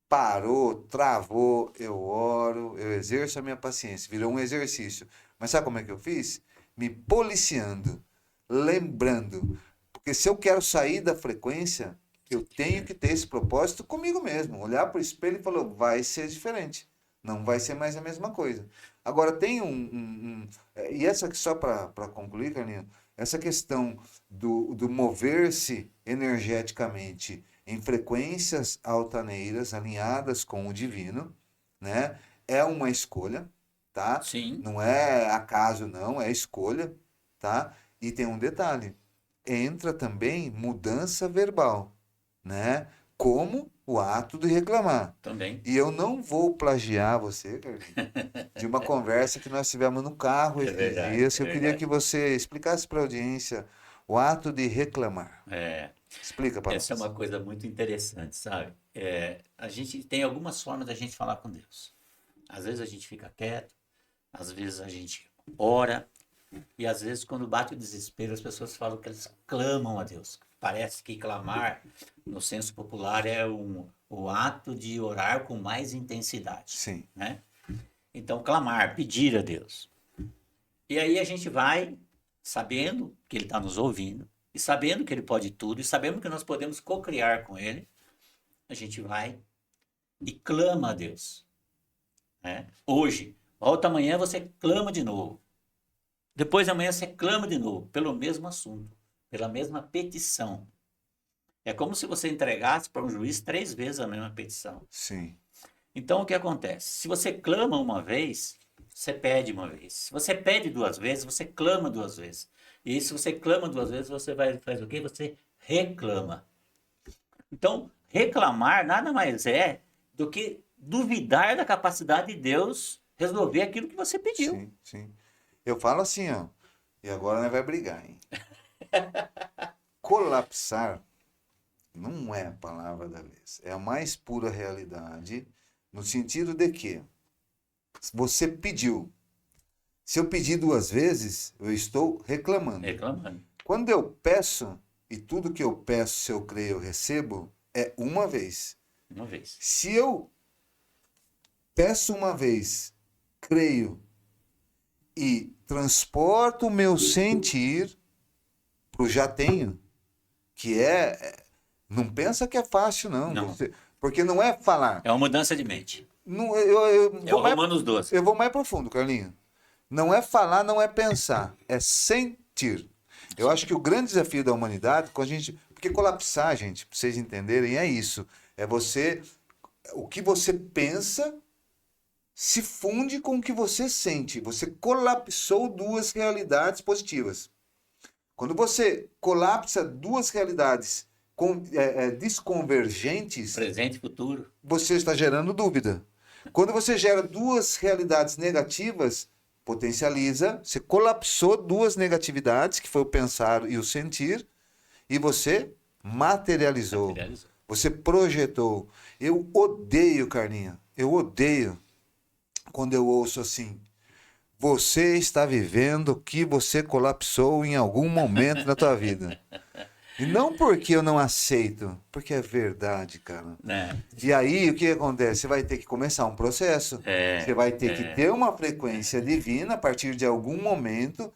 parou, travou, eu oro, eu exerço a minha paciência, virou um exercício. Mas sabe como é que eu fiz? Me policiando, lembrando. Porque se eu quero sair da frequência, eu tenho que ter esse propósito comigo mesmo. Olhar para o espelho e falar, vai ser diferente. Não vai ser mais a mesma coisa. Agora, tem e essa aqui, só para concluir, Carlinhos, essa questão do mover-se energeticamente em frequências altaneiras, alinhadas com o divino, né? É uma escolha, tá? Sim. Não é acaso, não, é escolha, tá? E tem um detalhe, entra também mudança verbal, né? Como o ato de reclamar. Também. E eu não vou plagiar você, Carlinhos, de uma conversa que nós tivemos no carro esses dias. Eu queria que você explicasse para a audiência o ato de reclamar. Explica para nós. Essa é uma coisa muito interessante, sabe? A gente tem algumas formas da gente falar com Deus. Às vezes a gente fica quieto, às vezes a gente ora, e às vezes quando bate o desespero as pessoas falam que eles clamam a Deus. Parece que clamar, no senso popular, é o ato de orar com mais intensidade. Sim. Né? Então, clamar, pedir a Deus. E aí a gente vai sabendo que Ele está nos ouvindo, e sabendo que Ele pode tudo, e sabendo que nós podemos co-criar com Ele, a gente vai e clama a Deus. Né? Hoje, volta amanhã, você clama de novo. Depois de amanhã, você clama de novo, pelo mesmo assunto, pela mesma petição. É como se você entregasse para um juiz 3 vezes a mesma petição. Sim. Então, o que acontece? Se você clama uma vez, você pede uma vez. Se você pede 2 vezes, você clama 2 vezes. E se você clama 2 vezes, você faz o quê? Você reclama. Então, reclamar nada mais é do que duvidar da capacidade de Deus resolver aquilo que você pediu. Sim, sim. Eu falo assim, ó, e agora nós vai brigar, hein? Colapsar não é a palavra da vez. É a mais pura realidade, no sentido de que você pediu. Se eu pedir 2 vezes, eu estou reclamando. Reclamando. Quando eu peço, e tudo que eu peço, se eu creio, eu recebo, é uma vez. Uma vez. Se eu peço uma vez, creio, e transporto o meu sentir para o já tenho, que não pensa que é fácil, não. Não. Porque não é falar. É uma mudança de mente. Não, É o Romanos 12. Eu vou mais profundo, Carlinhos. Não é falar, não é pensar, é sentir. Eu acho que o grande desafio da humanidade, quando a gente. Porque colapsar, gente, para vocês entenderem, é isso. É você. O que você pensa se funde com o que você sente. Você colapsou 2 realidades positivas. Quando você colapsa 2 realidades desconvergentes, Presente e futuro. você está gerando dúvida. Quando você gera 2 realidades negativas, potencializa, você colapsou 2 negatividades, que foi o pensar e o sentir, e você materializou. Você projetou. Eu odeio, Carlinha, eu odeio quando eu ouço assim, você está vivendo o que você colapsou em algum momento na tua vida. E não porque eu não aceito, porque é verdade, cara. E aí, o que acontece? Você vai ter que começar um processo. Você vai ter que ter uma frequência divina a partir de algum momento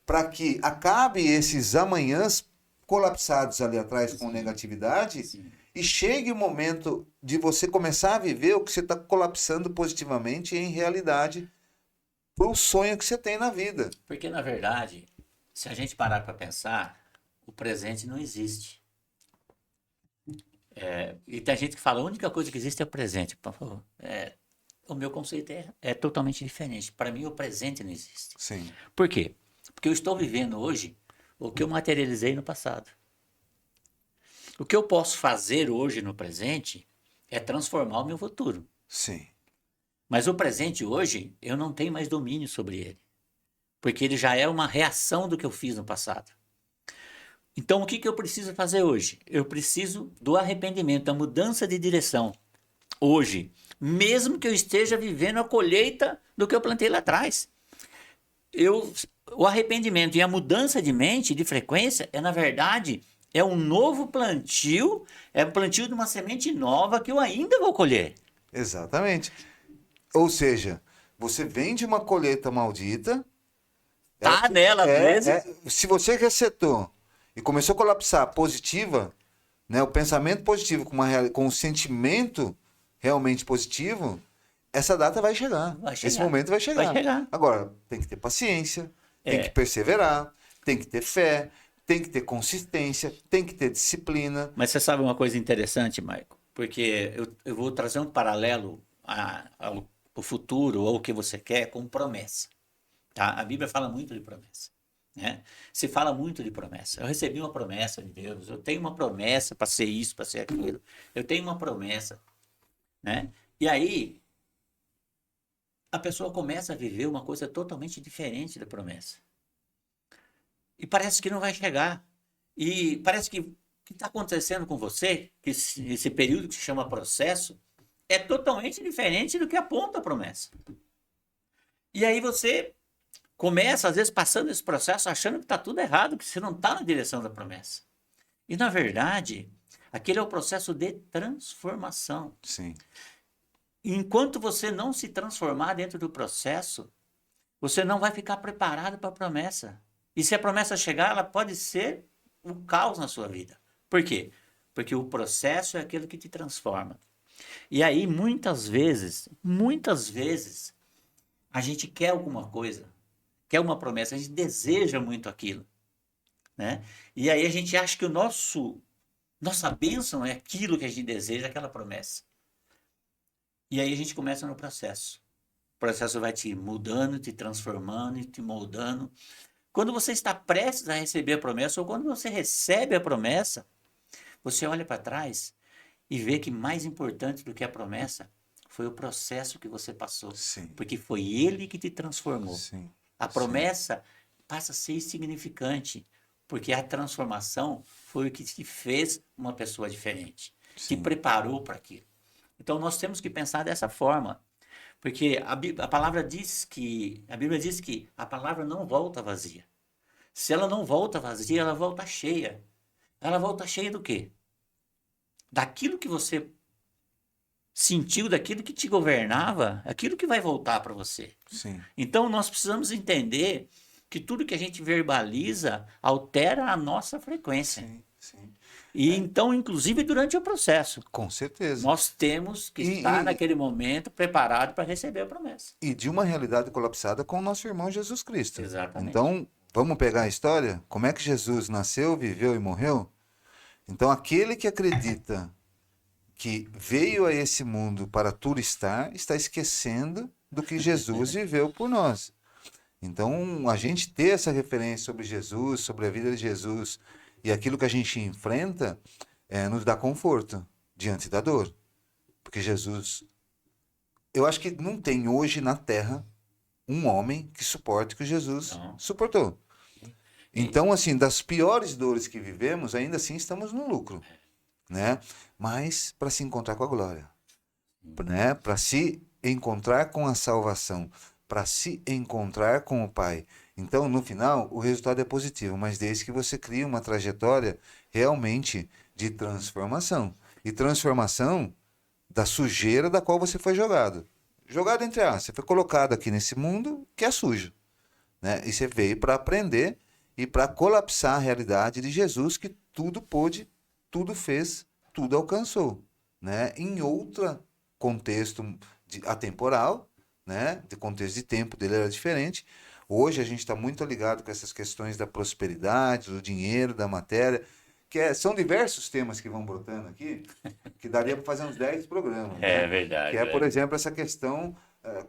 para que acabe esses amanhãs colapsados ali atrás com negatividade, e chegue o momento de você começar a viver o que você está colapsando positivamente em realidade para o sonho que você tem na vida. Porque, na verdade, se a gente parar para pensar, o presente não existe. E tem gente que fala, a única coisa que existe é o presente. Por favor. O meu conceito é totalmente diferente. Para mim, o presente não existe. Sim. Por quê? Porque eu estou vivendo hoje o que eu materializei no passado. O que eu posso fazer hoje no presente é transformar o meu futuro. Sim. Mas o presente hoje, eu não tenho mais domínio sobre ele. Porque ele já é uma reação do que eu fiz no passado. Então, o que eu preciso fazer hoje? Eu preciso do arrependimento, da mudança de direção. Hoje, mesmo que eu esteja vivendo a colheita do que eu plantei lá atrás. O arrependimento e a mudança de mente, de frequência, na verdade, é um novo plantio, é o plantio de uma semente nova que eu ainda vou colher. Exatamente. Ou seja, você vem de uma colheita maldita. Tá nela, às vezes. Se você resetou e começou a colapsar positiva, né, o pensamento positivo com um sentimento realmente positivo, essa data vai chegar. Esse momento vai chegar. Agora, tem que ter paciência, tem que perseverar, tem que ter fé, tem que ter consistência, tem que ter disciplina. Mas você sabe uma coisa interessante, Maico? Porque eu vou trazer um paralelo ao futuro ou o que você quer com promessa. Tá? A Bíblia fala muito de promessa. Né? Se fala muito de promessa. Eu recebi uma promessa de Deus, eu tenho uma promessa para ser isso, para ser aquilo. Eu tenho uma promessa. Né? E aí, a pessoa começa a viver uma coisa totalmente diferente da promessa. E parece que não vai chegar. E parece que o que está acontecendo com você, que esse período que se chama processo, é totalmente diferente do que aponta a promessa. E aí você começa, às vezes, passando esse processo, achando que está tudo errado, que você não está na direção da promessa. E, na verdade, aquele é o processo de transformação. Sim. Enquanto você não se transformar dentro do processo, você não vai ficar preparado para a promessa. E se a promessa chegar, ela pode ser um caos na sua vida. Por quê? Porque o processo é aquilo que te transforma. E aí, muitas vezes, a gente quer alguma coisa, quer uma promessa, a gente deseja muito aquilo. Né? E aí a gente acha que nossa bênção é aquilo que a gente deseja, aquela promessa. E aí a gente começa no processo. O processo vai te mudando, te transformando e te moldando. Quando você está prestes a receber a promessa, ou quando você recebe a promessa, você olha para trás e vê que mais importante do que a promessa foi o processo que você passou. Sim. Porque foi ele que te transformou. Sim. A promessa passa a ser insignificante, porque a transformação foi o que te fez uma pessoa diferente. Te preparou para aquilo. Então nós temos que pensar dessa forma. Porque a Bíblia diz que a palavra não volta vazia. Se ela não volta vazia, ela volta cheia. Ela volta cheia do quê? Daquilo que você sentiu, daquilo que te governava, aquilo que vai voltar para você. Sim. Então nós precisamos entender que tudo que a gente verbaliza altera a nossa frequência. Sim. E então, inclusive durante o processo. Com certeza. Nós temos que estar naquele momento preparado para receber a promessa. E de uma realidade colapsada com o nosso irmão Jesus Cristo. Exatamente. Então, vamos pegar a história? Como é que Jesus nasceu, viveu e morreu? Então, aquele que acredita que veio a esse mundo para turistar, está esquecendo do que Jesus viveu por nós. Então, a gente ter essa referência sobre Jesus, sobre a vida de Jesus, e aquilo que a gente enfrenta, nos dá conforto diante da dor. Porque Jesus... Eu acho que não tem hoje na Terra um homem que suporte o que Jesus suportou. Então, assim, das piores dores que vivemos, ainda assim estamos no lucro. Né? Mas para se encontrar com a glória. Né? Para se encontrar com a salvação. Para se encontrar com o Pai. Então, no final, o resultado é positivo, mas desde que você crie uma trajetória realmente de transformação. E transformação da sujeira da qual você foi jogado. Jogado entre aspas, você foi colocado aqui nesse mundo que é sujo. Né? E você veio para aprender e para colapsar a realidade de Jesus, que tudo pôde, tudo fez, tudo alcançou, né? Em outro contexto atemporal, né? De contexto de tempo dele era diferente. Hoje a gente está muito ligado com essas questões da prosperidade, do dinheiro, da matéria, são diversos temas que vão brotando aqui, que daria para fazer uns 10 programas, É né? verdade. Que é, por exemplo, essa questão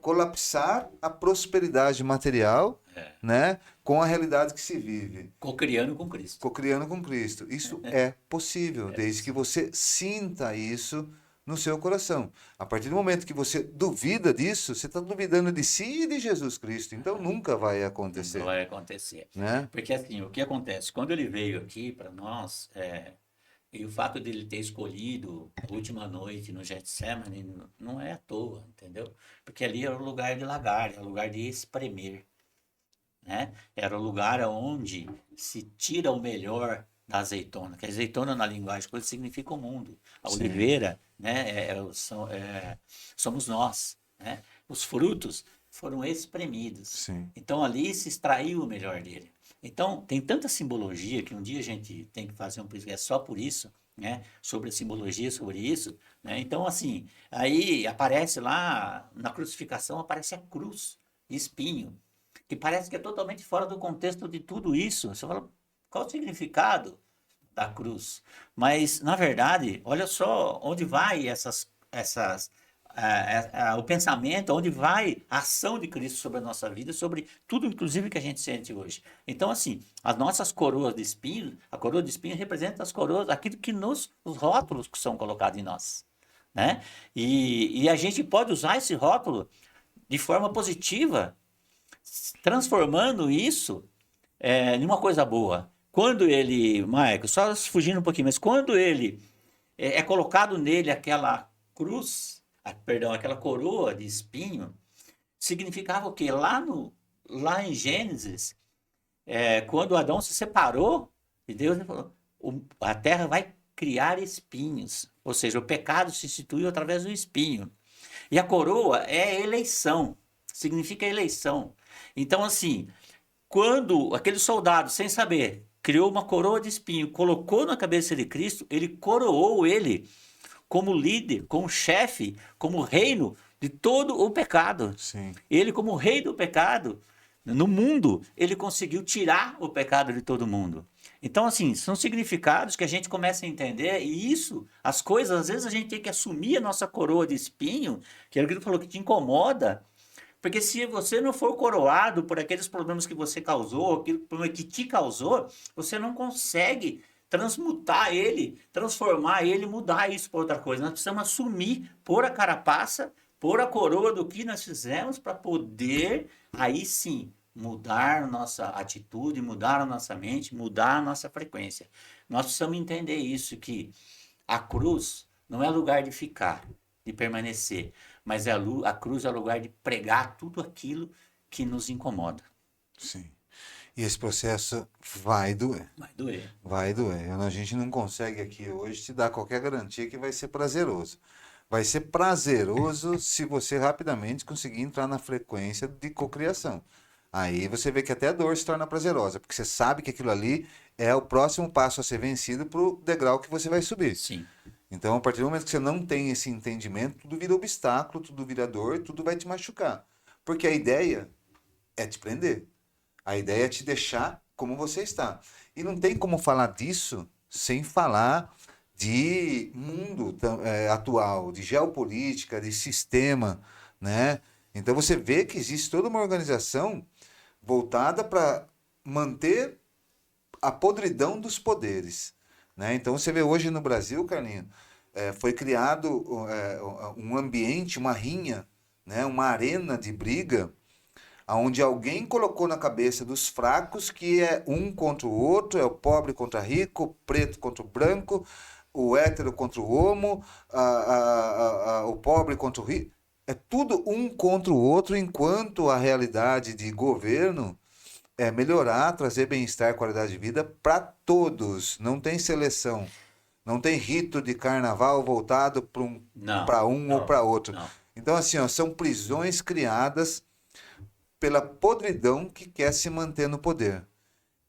colapsar a prosperidade material, né, com a realidade que se vive. Co-criando com Cristo. Co-criando com Cristo. Isso é possível, desde que você sinta isso no seu coração. A partir do momento que você duvida disso, você está duvidando de si e de Jesus Cristo. Então nunca vai acontecer. Não vai acontecer. Né? Porque assim, o que acontece? Quando ele veio aqui para nós, e o fato dele ter escolhido a última noite no Getsemane não é à toa, entendeu? Porque ali era o lugar de lagar, era o lugar de espremer, né? Era o lugar onde se tira o melhor da azeitona, que a azeitona na linguagem coisa significa o mundo. A Sim. oliveira, né, somos nós, né? Os frutos foram espremidos. Sim. Então ali se extraiu o melhor dele. Então tem tanta simbologia que um dia a gente tem que fazer um podcast só por isso, né? Sobre a simbologia, sobre isso, né? Então assim, aí aparece lá na crucificação aparece a cruz, espinho, que parece que é totalmente fora do contexto de tudo isso. Você fala, qual o significado da cruz? Mas, na verdade, olha só onde vai o pensamento, onde vai a ação de Cristo sobre a nossa vida, sobre tudo, inclusive, que a gente sente hoje. Então, assim, as nossas coroas de espinho, a coroa de espinho representa as coroas, aquilo que os rótulos que são colocados em nós, né? E a gente pode usar esse rótulo de forma positiva, transformando isso em uma coisa boa. Quando ele, Michael, só fugindo um pouquinho, mas quando ele é colocado nele aquela cruz, aquela coroa de espinho, significava o quê? Lá em Gênesis, quando Adão se separou de Deus, ele falou, a terra vai criar espinhos, ou seja, o pecado se instituiu através do espinho. E a coroa é eleição, significa eleição. Então, assim, quando aquele soldado, sem saber, criou uma coroa de espinho, colocou na cabeça de Cristo, ele coroou ele como líder, como chefe, como reino de todo o pecado. Sim. Ele, como rei do pecado, no mundo, ele conseguiu tirar o pecado de todo mundo. Então, assim, são significados que a gente começa a entender, e isso, as coisas, às vezes a gente tem que assumir a nossa coroa de espinho, que é o que ele falou, que te incomoda, porque se você não for coroado por aqueles problemas que você causou, aquele problema que te causou, você não consegue transmutar ele, transformar ele, mudar isso para outra coisa. Nós precisamos assumir, pôr a carapaça, pôr a coroa do que nós fizemos para poder, aí sim, mudar nossa atitude, mudar a nossa mente, mudar a nossa frequência. Nós precisamos entender isso, que a cruz não é lugar de ficar, de permanecer, mas a cruz é o lugar de pregar tudo aquilo que nos incomoda. Sim. E esse processo vai doer. Vai doer. Vai doer. A gente não consegue aqui hoje te dar qualquer garantia que vai ser prazeroso. Vai ser prazeroso se você rapidamente conseguir entrar na frequência de cocriação. Aí você vê que até a dor se torna prazerosa, porque você sabe que aquilo ali é o próximo passo a ser vencido para o degrau que você vai subir. Sim. Então, a partir do momento que você não tem esse entendimento, tudo vira obstáculo, tudo vira dor, tudo vai te machucar. Porque a ideia é te prender. A ideia é te deixar como você está. E não tem como falar disso sem falar de mundo atual, de geopolítica, de sistema, né? Então você vê que existe toda uma organização voltada para manter a podridão dos poderes, né? Então você vê hoje no Brasil, Carlinhos, foi criado um ambiente, uma rinha, né? Uma arena de briga, onde alguém colocou na cabeça dos fracos que é um contra o outro, é o pobre contra o rico, o preto contra o branco, o hétero contra o homo, o pobre contra o rico. É tudo um contra o outro, enquanto a realidade de governo é melhorar, trazer bem-estar, qualidade de vida para todos. Não tem seleção. Não tem rito de carnaval voltado para um ou para outro. Não. Então, assim, ó, são prisões criadas pela podridão que quer se manter no poder.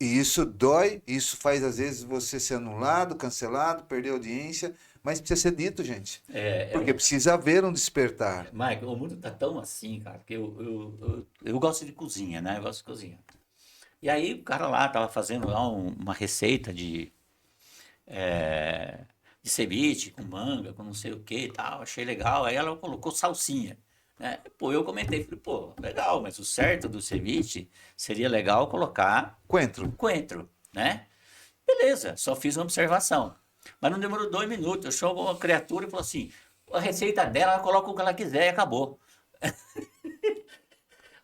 E isso dói, isso faz às vezes você ser anulado, cancelado, perder audiência, mas precisa ser dito, gente. É, Porque precisa haver um despertar. Michael, o mundo tá tão assim, cara, que eu gosto de cozinha, né? Eu gosto de cozinha. E aí o cara lá tava fazendo lá uma receita de ceviche com manga, com não sei o que e tal, achei legal. Aí ela colocou salsinha, né? Pô, eu comentei, falei, pô, legal, mas o certo do ceviche seria legal colocar Coentro. coentro, né? Beleza, só fiz uma observação. Mas não demorou 2 minutos, eu chamo uma criatura e falou assim, a receita dela, ela coloca o que ela quiser e acabou.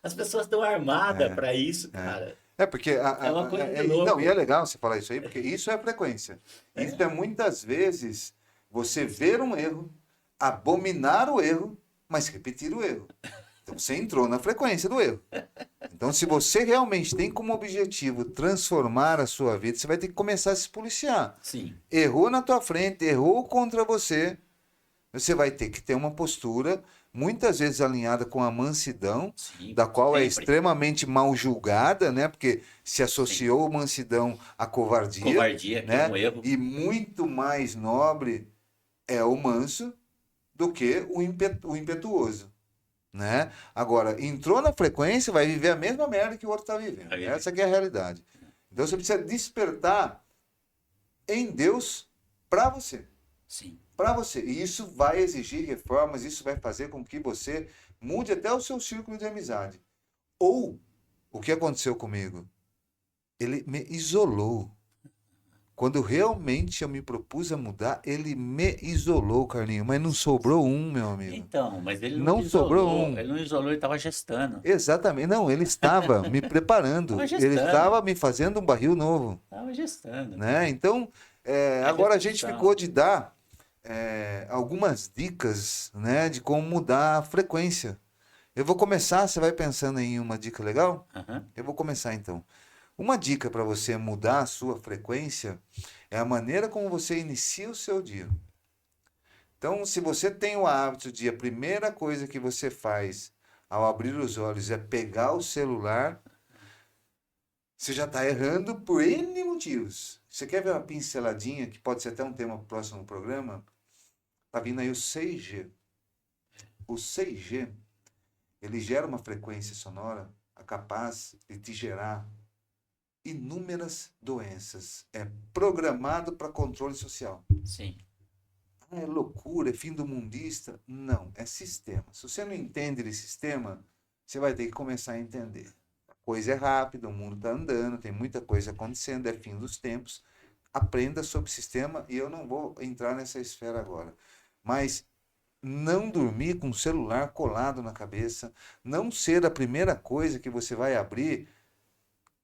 As pessoas estão armadas É, para isso, é. cara. É porque É uma coisa de não, e é louco. legal você falar isso aí, porque isso é frequência. Isso é muitas vezes você ver um erro, abominar o erro, mas repetir o erro. Então você entrou na frequência do erro. Então, se você realmente tem como objetivo transformar a sua vida, você vai ter que começar a se policiar. Sim, Errou na tua frente, errou contra você, você vai ter que ter uma postura, muitas vezes alinhada com a mansidão, sim, da qual é sempre. extremamente mal julgada, né? Porque se Sim. associou mansidão à covardia, Covardia, que é né? um erro. E muito mais nobre é o manso do que o impetuoso, né? Agora, entrou na frequência, vai viver a mesma merda que o outro está vivendo. Aí, Essa que é a realidade. Então você precisa despertar em Deus para você. sim, Para você. E isso vai exigir reformas, isso vai fazer com que você mude até o seu círculo de amizade. Ou, o que aconteceu comigo? Ele me isolou. Quando realmente eu me propus a mudar, ele me isolou, Carlinho. Mas não sobrou um, meu amigo. então, mas ele não Não sobrou isolou, um. ele não isolou, ele estava gestando. Exatamente. Não, ele estava me preparando. Estava Ele gestando, estava me fazendo um barril novo. estava gestando. Né? Então, É agora a gente gestação. ficou de dar algumas dicas, né, de como mudar a frequência. Eu vou começar, você vai pensando em uma dica legal? Aham, Eu vou começar então. Uma dica para você mudar a sua frequência é a maneira como você inicia o seu dia. Então, se você tem o hábito de a primeira coisa que você faz ao abrir os olhos é pegar o celular, você já está errando por N motivos. Você quer ver uma pinceladinha, que pode ser até um tema para o próximo programa? Está vindo aí o 6G. O 6G, ele gera uma frequência sonora capaz de te gerar inúmeras doenças. É programado para controle social. sim, Ah, é loucura, é fim do mundista? Não, é sistema. Se você não entende de sistema, você vai ter que começar a entender. A coisa é rápida, o mundo está andando, tem muita coisa acontecendo, é fim dos tempos. Aprenda sobre sistema e eu não vou entrar nessa esfera agora. Mas não dormir com o celular colado na cabeça, não ser a primeira coisa que você vai abrir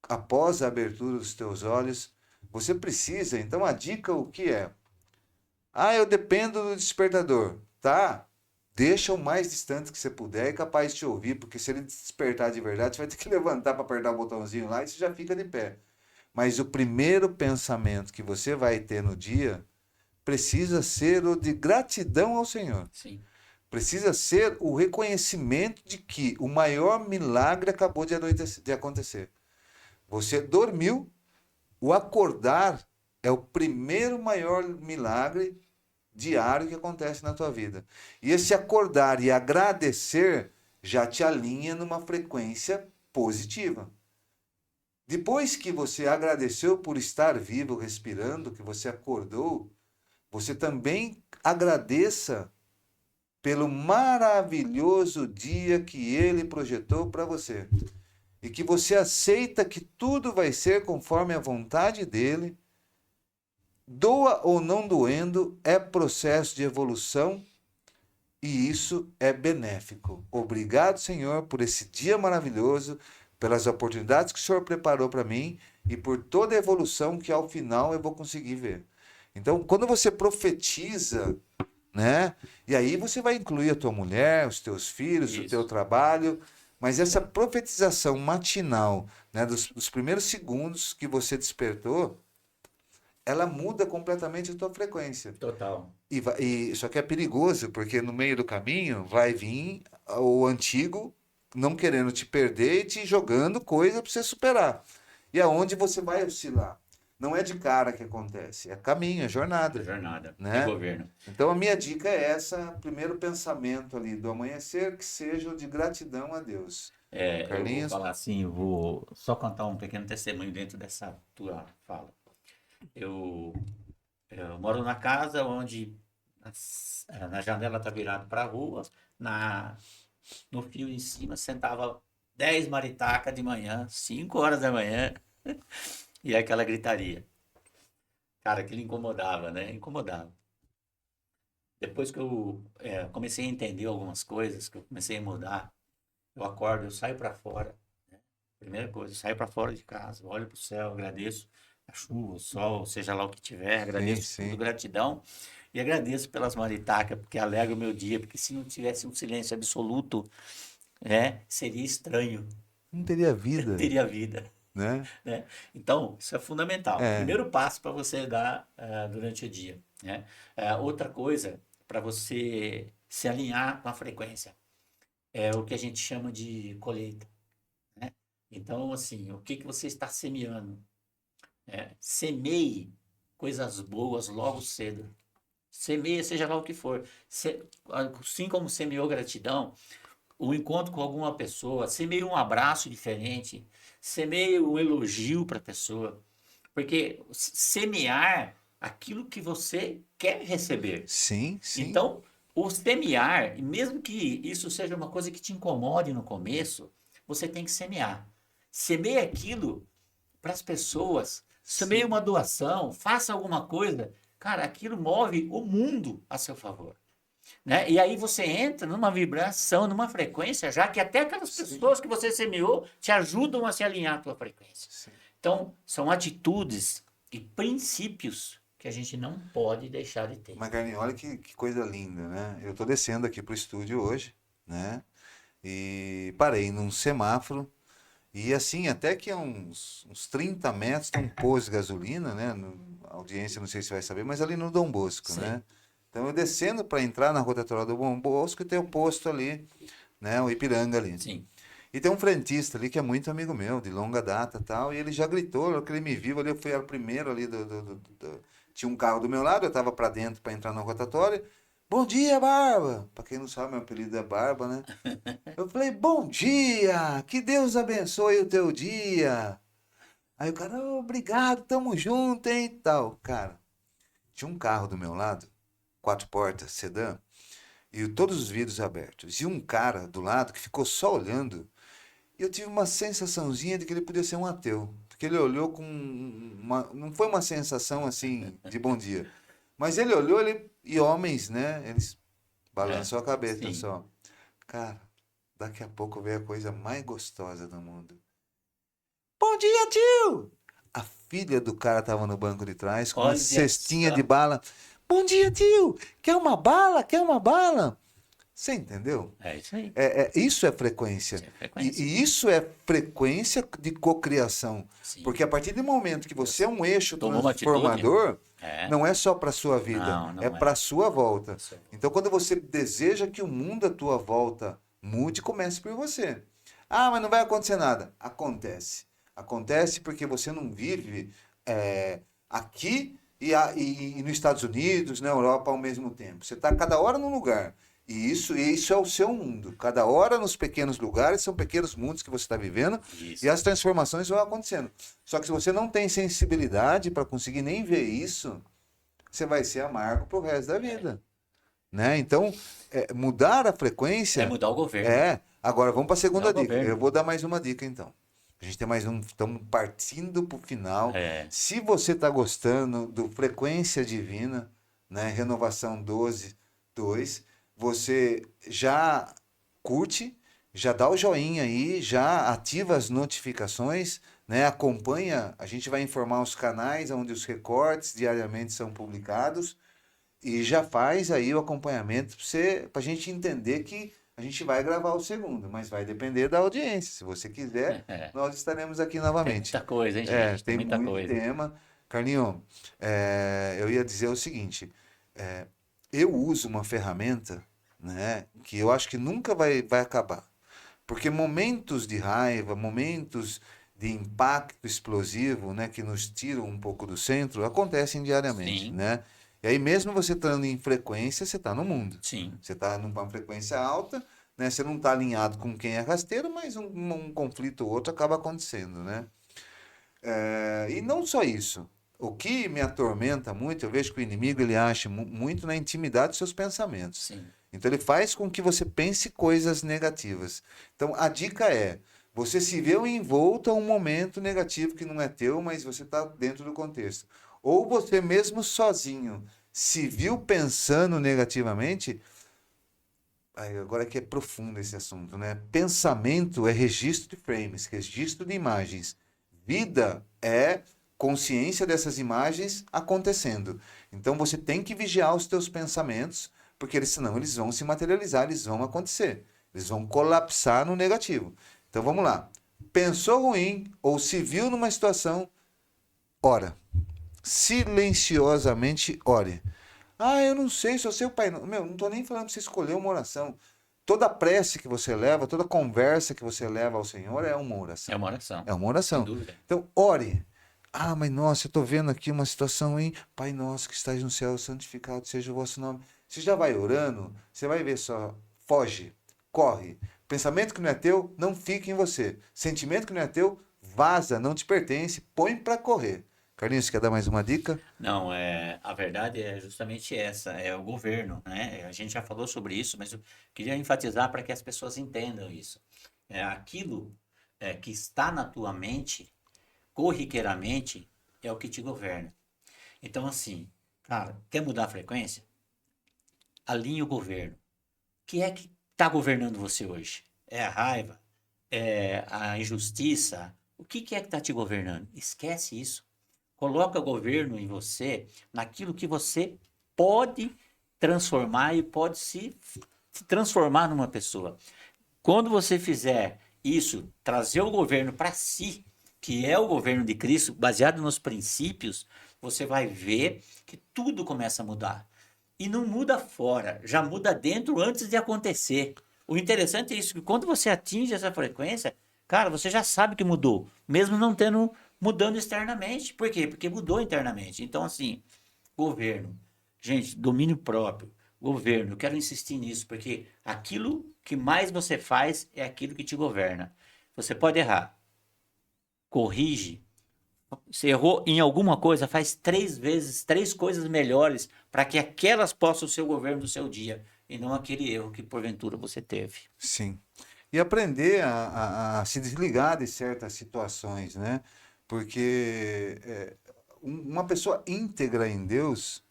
após a abertura dos teus olhos. Você precisa, então a dica o que é? Ah, eu dependo do despertador. Tá? Deixa o mais distante que você puder, é capaz de te ouvir, porque se ele despertar de verdade, você vai ter que levantar para apertar o botãozinho lá e você já fica de pé. Mas o primeiro pensamento que você vai ter no dia precisa ser o de gratidão ao Senhor. sim. Precisa ser o reconhecimento de que o maior milagre acabou de acontecer. Você dormiu, o acordar é o primeiro maior milagre diário que acontece na tua vida. E esse acordar e agradecer já te alinha numa frequência positiva. Depois que você agradeceu por estar vivo, respirando, que você acordou, você também agradeça pelo maravilhoso dia que ele projetou para você. E que você aceita que tudo vai ser conforme a vontade dele. Doa ou não doendo, é processo de evolução e isso é benéfico. Obrigado, Senhor, por esse dia maravilhoso, pelas oportunidades que o Senhor preparou para mim e por toda a evolução que ao final eu vou conseguir ver. Então, quando você profetiza, né? E aí você vai incluir a tua mulher, os teus filhos, o teu Isso. trabalho, mas essa profetização matinal, né, dos primeiros segundos que você despertou, ela muda completamente a tua frequência. Total. Só que é perigoso, porque no meio do caminho vai vir o antigo não querendo te perder e te jogando coisa para você superar. e aonde você vai oscilar. Não é de cara que acontece, é caminho, é jornada, Jornada, é né? governo. Então a minha dica é essa, primeiro pensamento ali do amanhecer, que seja o de gratidão a Deus. Eu vou Carlinhos? falar assim, eu vou só contar um pequeno testemunho dentro dessa tua fala. Eu, eu moro na casa onde na janela tá virado para a rua, no fio em cima sentava 10 maritacas de manhã, 5 horas da manhã, e aquela gritaria. Cara, aquilo incomodava, né? Incomodava. Depois que eu comecei a entender algumas coisas, que eu comecei a mudar, eu acordo, eu saio para fora. Primeira coisa, eu saio para fora de casa, olho para o céu, agradeço a chuva, o sol, seja lá o que tiver, Sim, agradeço tudo, sim. gratidão. E agradeço pelas maritacas, porque alegra o meu dia, porque se não tivesse um silêncio absoluto, seria estranho, Não teria não vida, teria vida, né? né? Então, isso é fundamental. É, Primeiro passo para você dar durante o dia, né? Outra coisa, para você se alinhar com a frequência, é o que a gente chama de colheita, né? Então, assim, o que que você está semeando? Semeie coisas boas logo cedo. Semeia, seja lá o que for. Assim como semeou gratidão, o encontro com alguma pessoa, semeia um abraço diferente, semeia um elogio para a pessoa. Porque semear aquilo que você quer receber. sim, sim. Então, o semear, mesmo que isso seja uma coisa que te incomode no começo, você tem que semear. Semeie aquilo para as pessoas, semeie Sim. uma doação, faça alguma coisa. Cara, aquilo move o mundo a seu favor. Né? E aí você entra numa vibração, numa frequência, já que até aquelas Sim, pessoas que você semeou te ajudam a se alinhar à tua frequência. sim. Então, são atitudes e princípios que a gente não pode deixar de ter. Mas, Carlinhos, olha que coisa linda, né? Eu tô descendo aqui pro estúdio hoje, né? E parei num semáforo. E assim, até que a uns 30 metros tem um posto de gasolina, né? A audiência não sei se vai saber, mas ali no Dom Bosco, Sei. né? Então eu descendo para entrar na rotatória do Dom Bosco e tem o posto ali, né? O Ipiranga ali. Sim. E tem um frentista ali que é muito amigo meu, de longa data e tal, e ele já gritou, na hora que ele me viu ali, eu fui o primeiro ali tinha um carro do meu lado, eu tava para dentro para entrar na rotatória. Bom dia, Barba! Para quem não sabe, meu apelido é Barba, né? Eu falei, bom dia! Que Deus abençoe o teu dia! Aí o cara, "Ô, obrigado, tamo junto, hein? Tal. Cara, tinha um carro do meu lado, 4 portas, sedã, e todos os vidros abertos. E um cara do lado que ficou só olhando. E eu tive uma sensaçãozinha de que ele podia ser um ateu. Porque ele olhou com uma. Não foi uma sensação assim de bom dia. Mas ele olhou e homens, né? Eles É, balançou a cabeça sim. só. Cara, daqui a pouco veio a coisa mais gostosa do mundo. Bom dia, tio! A filha do cara tava no banco de trás com uma Olha cestinha de só. bala. Bom dia, tio! Quer uma bala? Quer uma bala? Você entendeu? É isso aí. Isso é frequência. Isso é E, frequência. e isso é frequência de cocriação. Sim. Porque a partir do momento que você é um eixo Tomou uma atitude? transformador, É. não é só para a sua vida, Não, é não para a é. sua volta. Isso. Então, quando você deseja que o mundo à tua volta mude, comece por você. Ah, mas não vai acontecer nada. Acontece. Acontece porque você não vive aqui e nos Estados Unidos, na Europa ao mesmo tempo. Você está cada hora num lugar. E isso é o seu mundo. Cada hora nos pequenos lugares são pequenos mundos que você está vivendo e Isso. as transformações vão acontecendo. Só que se você não tem sensibilidade para conseguir nem ver isso, você vai ser amargo pro resto da vida, né? Então, mudar a É frequência mudar o governo. Agora vamos para a Mudar segunda o dica. Eu governo. vou dar mais uma dica então. A gente tem mais um, estamos partindo para o final. É. Se você está gostando do Frequência Divina, né? Renovação 12.2, você já curte, já dá o joinha aí, já ativa as notificações, né? Acompanha, a gente vai informar os canais onde os recortes diariamente são publicados e já faz aí o acompanhamento para a gente entender que a gente vai gravar o segundo, mas vai depender da audiência. Se você quiser, nós estaremos aqui Tem novamente. muita coisa, hein, gente? Tem Tem muita muito coisa. tema. Carlinhos, eu ia dizer o seguinte: é, eu uso uma ferramenta, né, que eu acho que nunca vai acabar. Porque momentos de raiva, momentos de impacto explosivo, né, que nos tiram um pouco do centro, acontecem diariamente, Sim. né? E aí mesmo você estando em frequência, você está no mundo. Sim. Você está numa frequência alta, né? Você não está alinhado com quem é rasteiro, mas um conflito ou outro acaba acontecendo, né? E não só isso. O que me atormenta muito, eu vejo que o inimigo ele acha muito na intimidade dos seus pensamentos. Sim. Então ele faz com que você pense coisas negativas. Então a dica é, você se vê envolto a um momento negativo que não é teu, mas você está dentro do contexto. Ou você mesmo sozinho se viu pensando negativamente. Agora que é profundo esse assunto, né? Pensamento é registro de frames, registro de imagens. Vida é consciência dessas imagens acontecendo. Então você tem que vigiar os teus pensamentos, porque senão eles vão se materializar, eles vão acontecer. Eles vão colapsar no negativo. Então vamos lá. Pensou ruim ou se viu numa situação, ora. Silenciosamente ore. Eu não sei, só sei o Pai. Meu, não estou nem falando para você escolher uma oração. Toda prece que você leva, toda conversa que você leva ao Senhor é uma oração. É uma oração. É uma Sem oração. dúvida. Então, ore. Mas nossa, eu estou vendo aqui uma situação, hein? Pai nosso que estás no céu, santificado seja o vosso nome. Você já vai orando, você vai ver só, foge, corre. Pensamento que não é teu, não fica em você. Sentimento que não é teu, vaza, não te pertence, põe para correr. Carlinhos, quer dar mais uma dica? Não, a verdade é justamente essa, é o governo, né? A gente já falou sobre isso, mas eu queria enfatizar para que as pessoas entendam isso. Aquilo que está na tua mente, corriqueiramente, é o que te governa. Então, assim, cara, quer mudar a frequência? Alinhe o governo. O que é que está governando você hoje? É a raiva? É a injustiça? O que é que está te governando? Esquece isso. Coloca o governo em você, naquilo que você pode transformar e pode se transformar numa pessoa. Quando você fizer isso, trazer o governo para si, que é o governo de Cristo, baseado nos princípios, você vai ver que tudo começa a mudar. E não muda fora, já muda dentro antes de acontecer. O interessante é isso, que quando você atinge essa frequência, cara, você já sabe que mudou, mesmo não tendo mudando externamente. Por quê? Porque mudou internamente. Então, assim, governo. Gente, domínio próprio. Governo, eu quero insistir nisso, porque aquilo que mais você faz é aquilo que te governa. Você pode errar. Corrige. Você errou em alguma coisa, faz 3 vezes, 3 coisas melhores para que aquelas possam ser o governo do seu dia e não aquele erro que porventura você teve. Sim. E aprender a se desligar de certas situações, né? Porque uma pessoa íntegra em Deus,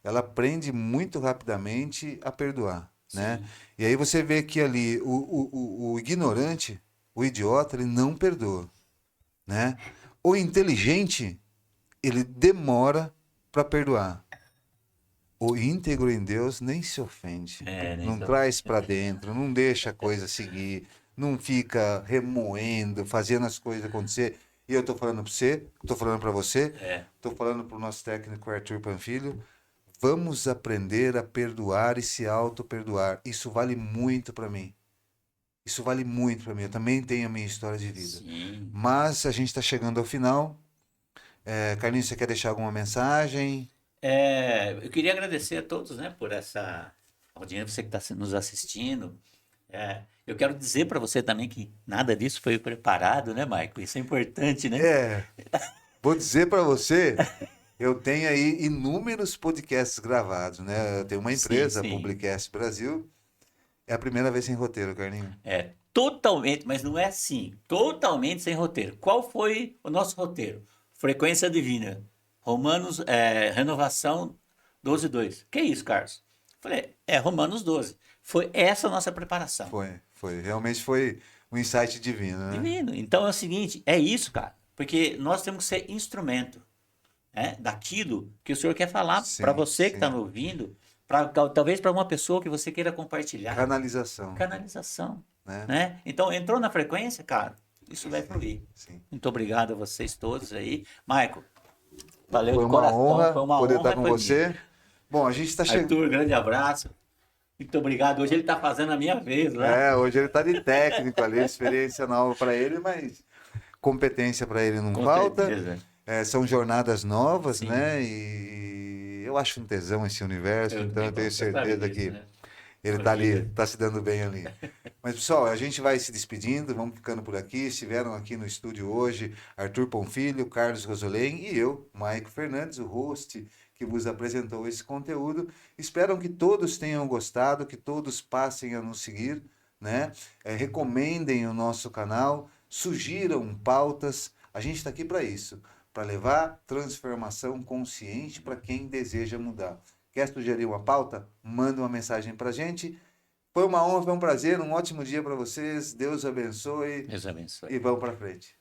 ela aprende muito rapidamente a perdoar, né? Sim. E aí você vê que ali o ignorante, o idiota, ele não perdoa, né? O inteligente, ele demora para perdoar. O íntegro em Deus nem se ofende, Nem não só. traz para dentro, não deixa a coisa seguir, não fica remoendo, fazendo as coisas acontecer. E eu estou falando para você, estou falando para você, estou falando para o nosso técnico Arthur Panfilho, vamos aprender a perdoar e se auto-perdoar. Isso vale muito para mim. Isso vale muito para mim. Eu também tenho a minha história de vida. Sim. Mas a gente está chegando ao final. Carlinhos, você quer deixar alguma mensagem? Eu queria agradecer a todos, né, por essa audiência, você que está nos assistindo. Eu quero dizer para você também que nada disso foi preparado, né, Maico? Isso é importante, né? Vou dizer para você, eu tenho aí inúmeros podcasts gravados, né? Eu tenho uma empresa, Sim, a sim. Publicast Brasil. É a primeira vez sem roteiro, Carlinhos. Totalmente, mas não é assim, totalmente sem roteiro. Qual foi o nosso roteiro? Frequência divina. Romanos, renovação 12:2. Que isso, Carlos? Falei, Romanos 12. Foi essa a nossa preparação. Foi. Realmente foi um insight divino, né? Divino. Então é o seguinte, é isso, cara. Porque nós temos que ser instrumento, né, daquilo que o Senhor quer falar para Sim, você que está sim. me ouvindo, talvez para uma pessoa que você queira compartilhar. Canalização, Canalização, né? né? Então entrou na frequência, cara, isso vai fluir. Sim. Muito obrigado a vocês todos aí. Maico, valeu Foi de uma coração, honra foi uma poder honra estar com foi minha. você. Bom, a gente está chegando. Arthur, grande abraço. Muito obrigado. Hoje ele está fazendo a minha vez lá. Hoje ele está de técnico ali, experiência nova para ele, mas competência para ele não Com falta. certeza. São jornadas novas, Sim. né? E eu acho um tesão esse universo, então eu tenho Você sabe certeza disso, que né? ele está ali, Imagina. está se dando bem ali. Mas, pessoal, a gente vai se despedindo, vamos ficando por aqui. Estiveram aqui no estúdio hoje Arthur Ponfilho, Carlos Rosolém e eu, Maico Fernandes, o host que vos apresentou esse conteúdo. Espero que todos tenham gostado, que todos passem a nos seguir, né? Recomendem o nosso canal, sugiram pautas. A gente está aqui para isso, para levar transformação consciente para quem deseja mudar. Quer sugerir uma pauta? Manda uma mensagem para a gente. Foi uma honra, foi um prazer, um ótimo dia para vocês. Deus abençoe Deus abençoe. e vamos para frente.